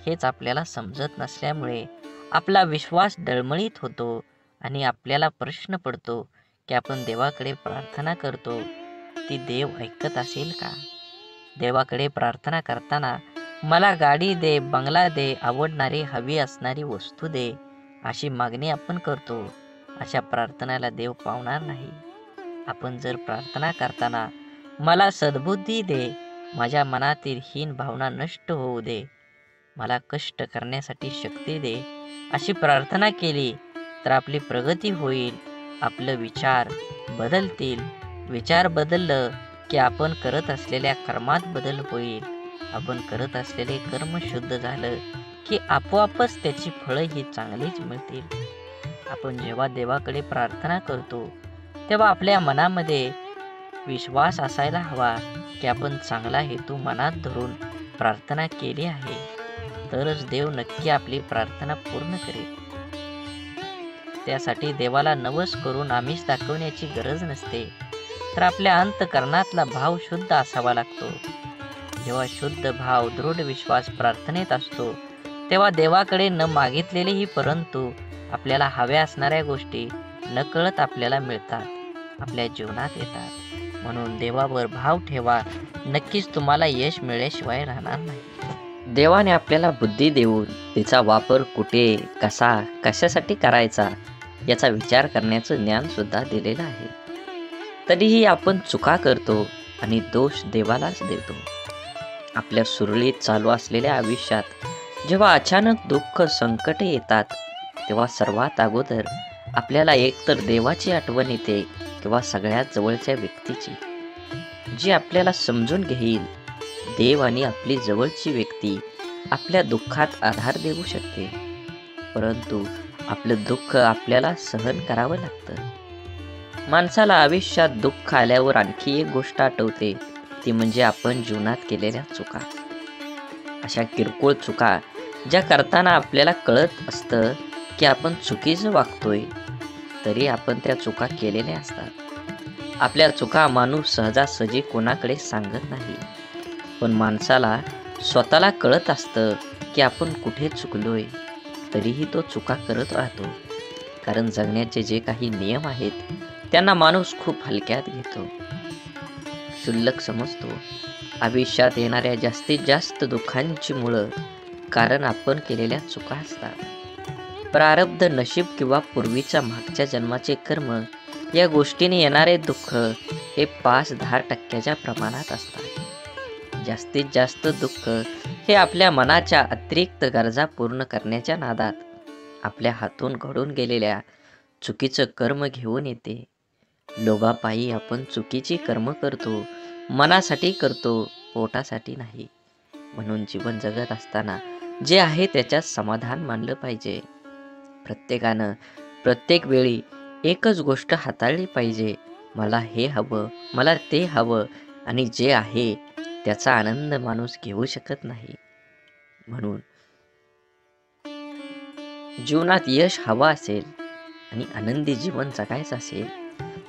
हेच आपल्याला समजत नसल्यामुळे आपला विश्वास डळमळीत होतो आणि आपल्याला प्रश्न पडतो की आपण देवाकडे प्रार्थना करतो, ती देव ऐकत असेल का? देवाकडे प्रार्थना करताना मला गाडी दे, बंगला दे, आवडणारी हवी असणारी वस्तू दे, अशी मागणी आपण करतो. अशा प्रार्थनेला देव पावणार नाही. आपण जर प्रार्थना करताना मला सद्बुद्धी दे, माझ्या मनातील हीन भावना नष्ट होऊ दे, मला कष्ट करण्यासाठी शक्ती दे, अशी प्रार्थना केली तर आपली प्रगती होईल. आपलं विचार बदलतील. विचार बदललं की आपण करत असलेल्या कर्मात बदल होईल. आपण करत असलेले कर्म शुद्ध झालं की आपोआपच त्याची फळं ही चांगलीच मिळतील. आपण जेव्हा देवाकडे प्रार्थना करतो तेव्हा आपल्या मनामध्ये विश्वास असायला हवा की आपण चांगला हेतू मनात धरून प्रार्थना केली आहे, तरच देव नक्की आपली प्रार्थना पूर्ण करेल. त्यासाठी देवाला नवस करून आमिष दाखवण्याची गरज नसते, तर आपल्या अंतःकरणातला भाव शुद्ध असावा लागतो. जेव्हा शुद्ध भाव, दृढ विश्वास प्रार्थनेत असतो, तेव्हा देवाकडे न मागितलेलेही परंतु आपल्याला हव्या असणाऱ्या गोष्टी नकळत आपल्याला मिळतात, आपल्या जीवनात येतात. म्हणून देवावर भाव ठेवा, नक्कीच तुम्हाला यश मिळाल्याशिवाय राहणार नाही. देवाने आपल्याला बुद्धी देऊन तिचा वापर कुठे, कसा, कशासाठी करायचा याचा विचार करण्याचं ज्ञान सुद्धा दिलेलं आहे. तरीही आपण चुका करतो आणि दोष देवालाच देतो. आपल्या सुरळीत चालू असलेल्या आयुष्यात जेव्हा अचानक दुःख, संकटे येतात, तेव्हा सर्वात अगोदर आपल्याला एकतर देवाची आठवण येते किंवा सगळ्यात जवळच्या व्यक्तीची, जी आपल्याला समजून घेईल. देव आणि आपली जवळची व्यक्ती आपल्या दुःखात आधार देऊ शकते, परंतु आपलं दुःख आपल्याला सहन करावं लागतं. माणसाला आयुष्यात दुःख आल्यावर आणखी एक गोष्ट आठवते, ती म्हणजे आपण जीवनात केलेल्या चुका. अशा किरकोळ चुका ज्या करताना आपल्याला कळत असतं की आपण चुकीचं वागतोय, तरी आपण त्या चुका केलेल्या असतात. आपल्या चुका माणूस सहजासहजी कोणाकडे सांगत नाही, पण माणसाला स्वतःला कळत असतं की आपण कुठे चुकलोय, तरीही तो चुका करत राहतो. कारण जगण्याचे जे काही नियम आहेत त्यांना माणूस खूप हलक्यात घेतो, क्षुल्लक समजतो. आयुष्यात येणाऱ्या जास्तीत जास्त दुःखांची मुळं कारण आपण केलेल्या चुका असतात. प्रारब्ध, नशीब किंवा पूर्वीच्या मागच्या जन्माचे कर्म या गोष्टीने येणारे दुःख हे 5-10% प्रमाणात असतात. जास्तीत जास्त दुःख हे आपल्या मनाच्या अतिरिक्त गरजा पूर्ण करण्याच्या नादात आपल्या हातून घडून गेलेल्या चुकीचं कर्म घेऊन येते. लोभापायी आपण चुकीची कर्म करतो, मनासाठी करतो, पोटासाठी नाही. म्हणून जीवन जगत असताना जे आहे त्याच्यात समाधान मानलं पाहिजे. प्रत्येकानं प्रत्येक वेळी एकच गोष्ट हाताळली पाहिजे, मला हे हवं, मला ते हवं, आणि जे आहे त्याचा आनंद माणूस घेऊ शकत नाही. म्हणून जीवनात यश हवं असेल आणि आनंदी जीवन जगायचं असेल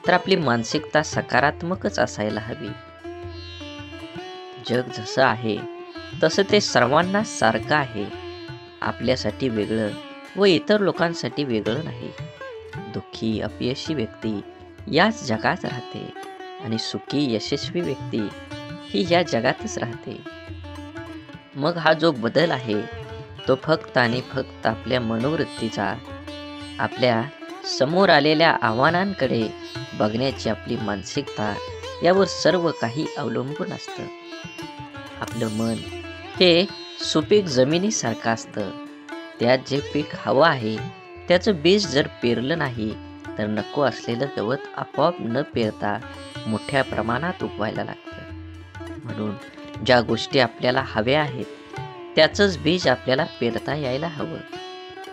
तर आपली मानसिकता सकारात्मकच असायला हवी. जग जसं आहे तसं ते सर्वांना सारखं आहे. आपल्यासाठी वेगळं व इतर लोकांसाठी वेगळं नाही. दुःखी, अपयशी व्यक्ती याच जगात राहते आणि सुखी, यशस्वी व्यक्ती ही या जगातच राहते. मग हा जो बदल आहे तो फक्त आणि फक्त आपल्या मनोवृत्तीचा, आपल्या समोर आलेल्या आव्हानांकडे बघण्याची आपली मानसिकता यावर सर्व काही अवलंबून असतं. आपलं मन हे सुपीक जमिनीसारखं असतं. त्यात जे पीक हवं आहे त्याचं बीज जर पेरलं नाही तर नको असलेलं गवत आपोआप न पेरता मोठ्या प्रमाणात उगवायला लागतं. म्हणून ज्या गोष्टी आपल्याला हव्या आहेत त्याचंच बीज आपल्याला पेरता यायला हवं.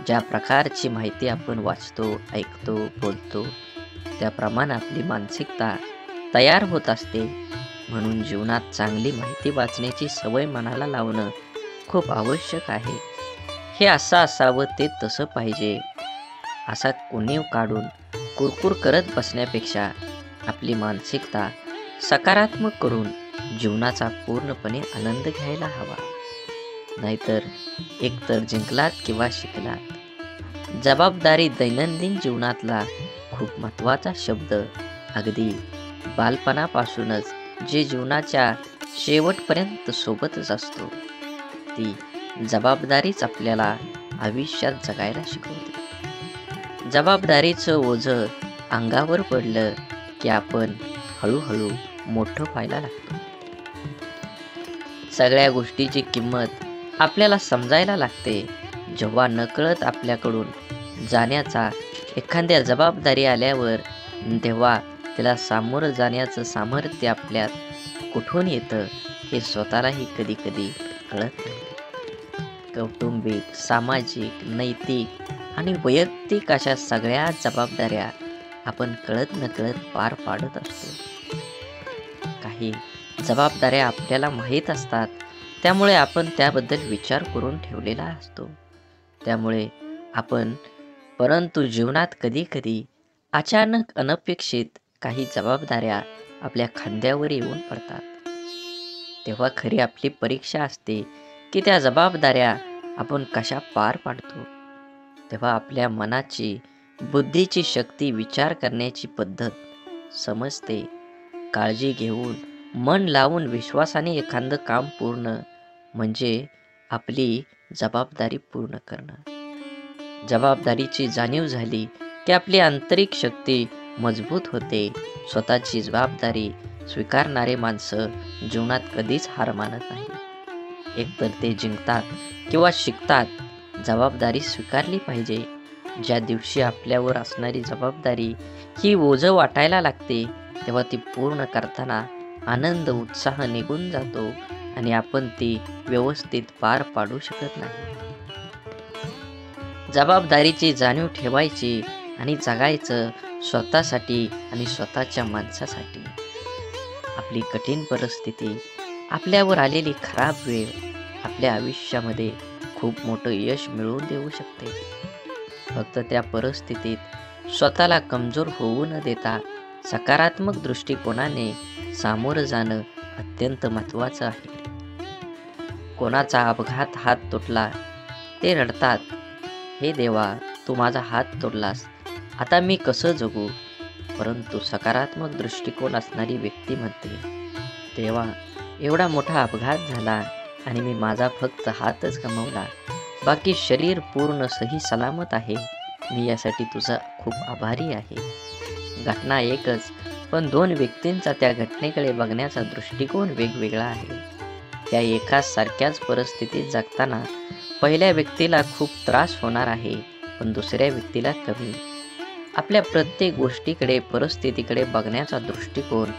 ज्या प्रकारची माहिती आपण वाचतो, ऐकतो, बोलतो त्याप्रमाणे आपली मानसिकता तयार होत असते. म्हणून जीवनात चांगली माहिती वाचण्याची सवय मनाला लावणं खूप आवश्यक आहे. हे असं असावं, ते तसं पाहिजे असा कुणीव काढून कुरकुर करत बसण्यापेक्षा आपली मानसिकता सकारात्मक करून जीवनाचा पूर्णपणे आनंद घ्यायला हवा. नाहीतर एकतर जिंकलात किंवा शिकलात. जबाबदारी दैनंदिन जीवनातला खूप महत्त्वाचा शब्द. अगदी बालपणापासूनच जे जीवनाच्या शेवटपर्यंत सोबतच असतो, ती जबाबदारीच आपल्याला आयुष्यात जगायला शिकवते. जबाबदारीचं ओझं अंगावर पडलं की आपण हळूहळू मोठं व्हायला लागतो. सगळ्या गोष्टीची किंमत आपल्याला समजायला लागते जेव्हा नकळत आपल्याकडून जाण्याचा एखाद्या जबाबदारी आल्यावर, तेव्हा त्याला सामोरं जाण्याचं सामर्थ्य आपल्यात कुठून येतं हे स्वतःलाही कधी कधी कळत नाही. कौटुंबिक, सामाजिक, नैतिक आणि वैयक्तिक अशा सगळ्या जबाबदाऱ्या आपण कळत नकळत पार पाडत असतो. काही जबाबदाऱ्या आपल्याला माहीत असतात, त्यामुळे आपण त्याबद्दल विचार करून ठेवलेला असतो. त्यामुळे आपण परंतु जीवनात कधी-कधी अचानक अनपेक्षित काही जबाबदाऱ्या आपल्या खांद्यावर येऊन पडतात. तेव्हा खरी आपली परीक्षा असते की त्या जबाबदाऱ्या आपण कशा पार पाडतो. तेव्हा आपल्या मनाची, बुद्धीची शक्ती, विचार करण्याची पद्धत समजते. काळजी घेऊन, मन लावून, विश्वासाने एखादं काम पूर्ण म्हणजे आपली जबाबदारी पूर्ण करणं. जबाबदारीची जाणीव झाली की आपली आंतरिक शक्ती मजबूत होते. स्वतःची जबाबदारी स्वीकारणारे माणसं जीवनात कधीच हार मानत नाही. एकतर ते जिंकतात किंवा शिकतात. जबाबदारी स्वीकारली पाहिजे. ज्या दिवशी आपल्यावर असणारी जबाबदारी ही ओझं वाटायला लागते, तेव्हा ती पूर्ण करताना आनंद, उत्साह निघून जातो आणि आपण ती व्यवस्थित पार पाडू शकत नाही. जबाबदारीची जाणीव ठेवायची आणि जगायचं स्वतःसाठी आणि स्वतःच्या माणसासाठी. आपली कठीण परिस्थिती, आपल्यावर आलेली खराब वेळ आपल्या आयुष्यामध्ये खूप मोठं यश मिळवून देऊ शकते. फक्त त्या परिस्थितीत स्वतःला कमजोर होऊ न देता सकारात्मक दृष्टिकोनाने सामोरं जाणं अत्यंत महत्त्वाचं आहे. कोणाचा अपघात हात तुटला, ते रडतात, हे देवा, तू माझा हात तोडलास, आता मी कसं जगू? परंतु सकारात्मक दृष्टिकोन असणारी व्यक्ती म्हणते, देवा, एवढा मोठा अपघात झाला आणि मी माझा फक्त हातच गमावला, बाकी शरीर पूर्ण सही सलामत आहे. मी यासाठी तुझा खूप आभारी आहे. घटना एकच, पण दोन व्यक्तींचा त्या घटनेकडे बघण्याचा दृष्टिकोन वेगवेगळा आहे. त्या एकाच सारख्याच परिस्थितीत जगताना पहिल्या व्यक्तीला खूप त्रास होणार आहे, पण दुसऱ्या व्यक्तीला कमी. आपल्या प्रत्येक गोष्टीकडे, परिस्थितीकडे बघण्याचा दृष्टिकोन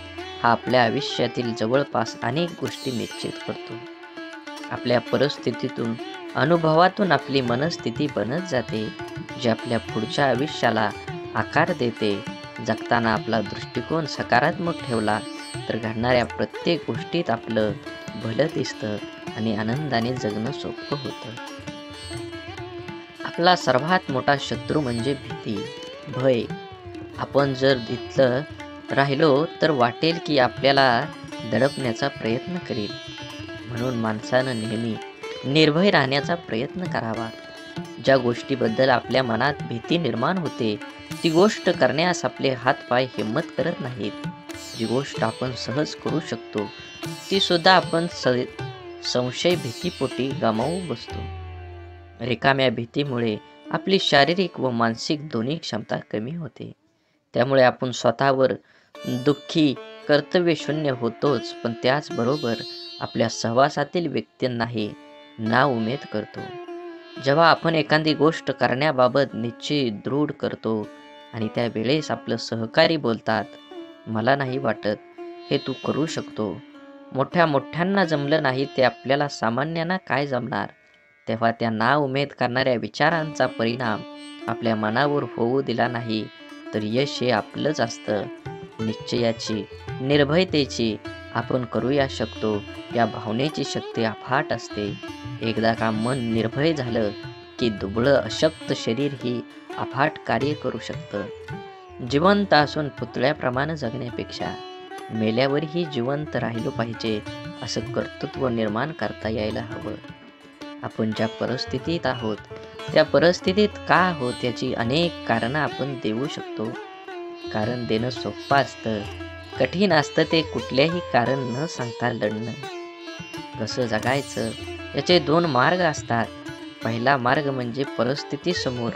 हा आपल्या आयुष्यातील जवळपास अनेक गोष्टी निश्चित करतो. आपल्या परिस्थितीतून, अनुभवातून आपली मनस्थिती बनत जाते, जी आपल्या पुढच्या आयुष्याला आकार देते. जगताना आपला दृष्टिकोन सकारात्मक ठेवला तर घडणाऱ्या प्रत्येक गोष्टीत आपलं भलं दिसतं आणि आनंदाने जगणं सोपं होतं. आपला सर्वात मोठा शत्रू म्हणजे भीती, भय. आपण जर तिथलं राहिलो तर वाटेल की आपल्याला दडपण्याचा प्रयत्न करेल. म्हणून माणसानं नेहमी निर्भय राहण्याचा प्रयत्न करावा. ज्या गोष्टीबद्दल आपल्या मनात भीती निर्माण होते, ती गोष्ट करण्यास आपले हातपाय हिम्मत करत नाहीत. जी गोष्ट आपण सहज करू शकतो, ती सुद्धा आपण संशय, भीतीपोटी गमावू बसतो. रिकाम्या भीतीमुळे आपली शारीरिक व मानसिक दोन्ही क्षमता कमी होते. त्यामुळे आपण स्वतःवर दुःखी, कर्तव्यशून्य होतोच, पण त्याचबरोबर आपल्या सहवासातील व्यक्तींनाही नाउमेद करतो. जेव्हा आपण एखादी गोष्ट करण्याबाबत निश्चय दृढ करतो आणि त्यावेळेस आपलं सहकारी बोलतात, मला नाही वाटत हे तू करू शकतो, मोठ्यांना जमलं नाही ते आपल्याला सामान्यांना काय जमणार, तेव्हा त्या नाउमेद करणाऱ्या विचारांचा परिणाम आपल्या मनावर होऊ दिला नाही तर यश हे आपलंच असतं. निश्चयाची, निर्भयतेची आपण करूया शकतो या भावनेची शक्ती अफाट असते. एकदा का मन निर्भय झालं की दुबळं अशक्त शरीर ही अफाट कार्य करू शकतं. जिवंत असून पुतळ्याप्रमाणे जगण्यापेक्षा मेल्यावरही जिवंत राहिलो पाहिजे असं कर्तृत्व निर्माण करता यायला हवं. आपण ज्या परिस्थितीत आहोत त्या परिस्थितीत का आहोत याची अनेक कारणं आपण देऊ शकतो. कारण देणं सोपं असतं, कठीण असतं ते कुठल्याही कारण न सांगता लढणं. कसं जगायचं याचे दोन मार्ग असतात. पहिला मार्ग म्हणजे परिस्थितीसमोर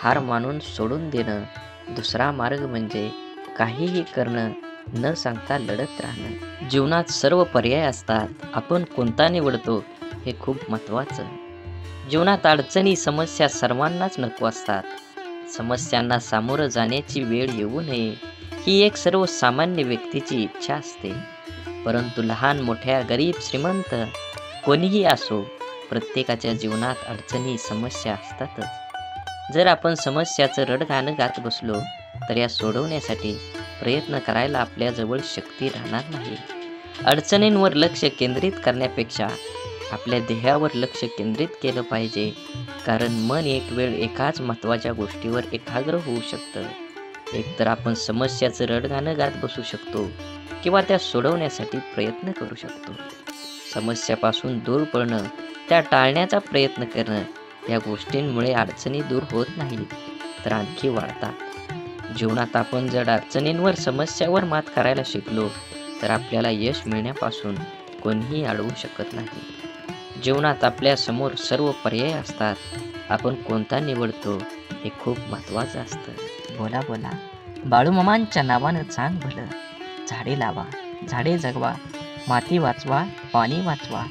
हार मानून सोडून देणं. दुसरा मार्ग म्हणजे काहीही करणं, न सांगता लढत राहणं. जीवनात सर्व पर्याय असतात, आपण कोणता निवडतो हे खूप महत्त्वाचं. जीवनात अडचणी, समस्या सर्वांनाच नको असतात. समस्यांना सामोरं जाण्याची वेळ येऊ नये ही एक सर्वसामान्य व्यक्तीची इच्छा असते. परंतु लहान मोठ्या, गरीब श्रीमंत कोणीही असो, प्रत्येकाच्या जीवनात अडचणी, समस्या असतातच. जर आपण समस्याचं रडगाणं गात बसलो तर या सोडवण्यासाठी प्रयत्न करायला आपल्याजवळ शक्ती राहणार नाही. अडचणींवर लक्ष केंद्रित करण्यापेक्षा आपल्या ध्येयावर लक्ष केंद्रित केलं पाहिजे, कारण मन एक वेळ एकाच महत्त्वाच्या गोष्टीवर एकाग्र होऊ शकतं. एकतर आपण समस्याचं रडगाणं गात बसू शकतो किंवा त्या सोडवण्यासाठी प्रयत्न करू शकतो. समस्यापासून दूर पळणं, त्या टाळण्याचा प्रयत्न करणं, या गोष्टींमुळे अडचणी दूर होत नाहीत तर आणखी वाढतात. जीवनात आपण जर अडचणींवर, समस्यावर मात करायला शिकलो तर आपल्याला यश मिळण्यापासून कोणीही अडवू शकत नाही. जीवनात आपल्या समोर सर्व पर्याय असतात, आपण कोणता निवडतो हे खूप महत्त्वाचं असतं. बोला बोला बाळूमामांच्या नावानं सांग भलं, झाडे लावा, झाडे जगवा, माती वाचवा, पाणी वाचवा,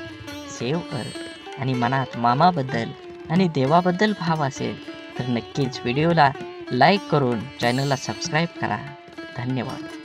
सेव्ह अर्थ. आणि मनात मामाबद्दल आणि देवाबद्दल भाव असेल तर नक्कीच व्हिडिओला लाईक करून चॅनलला सबस्क्राईब करा. धन्यवाद.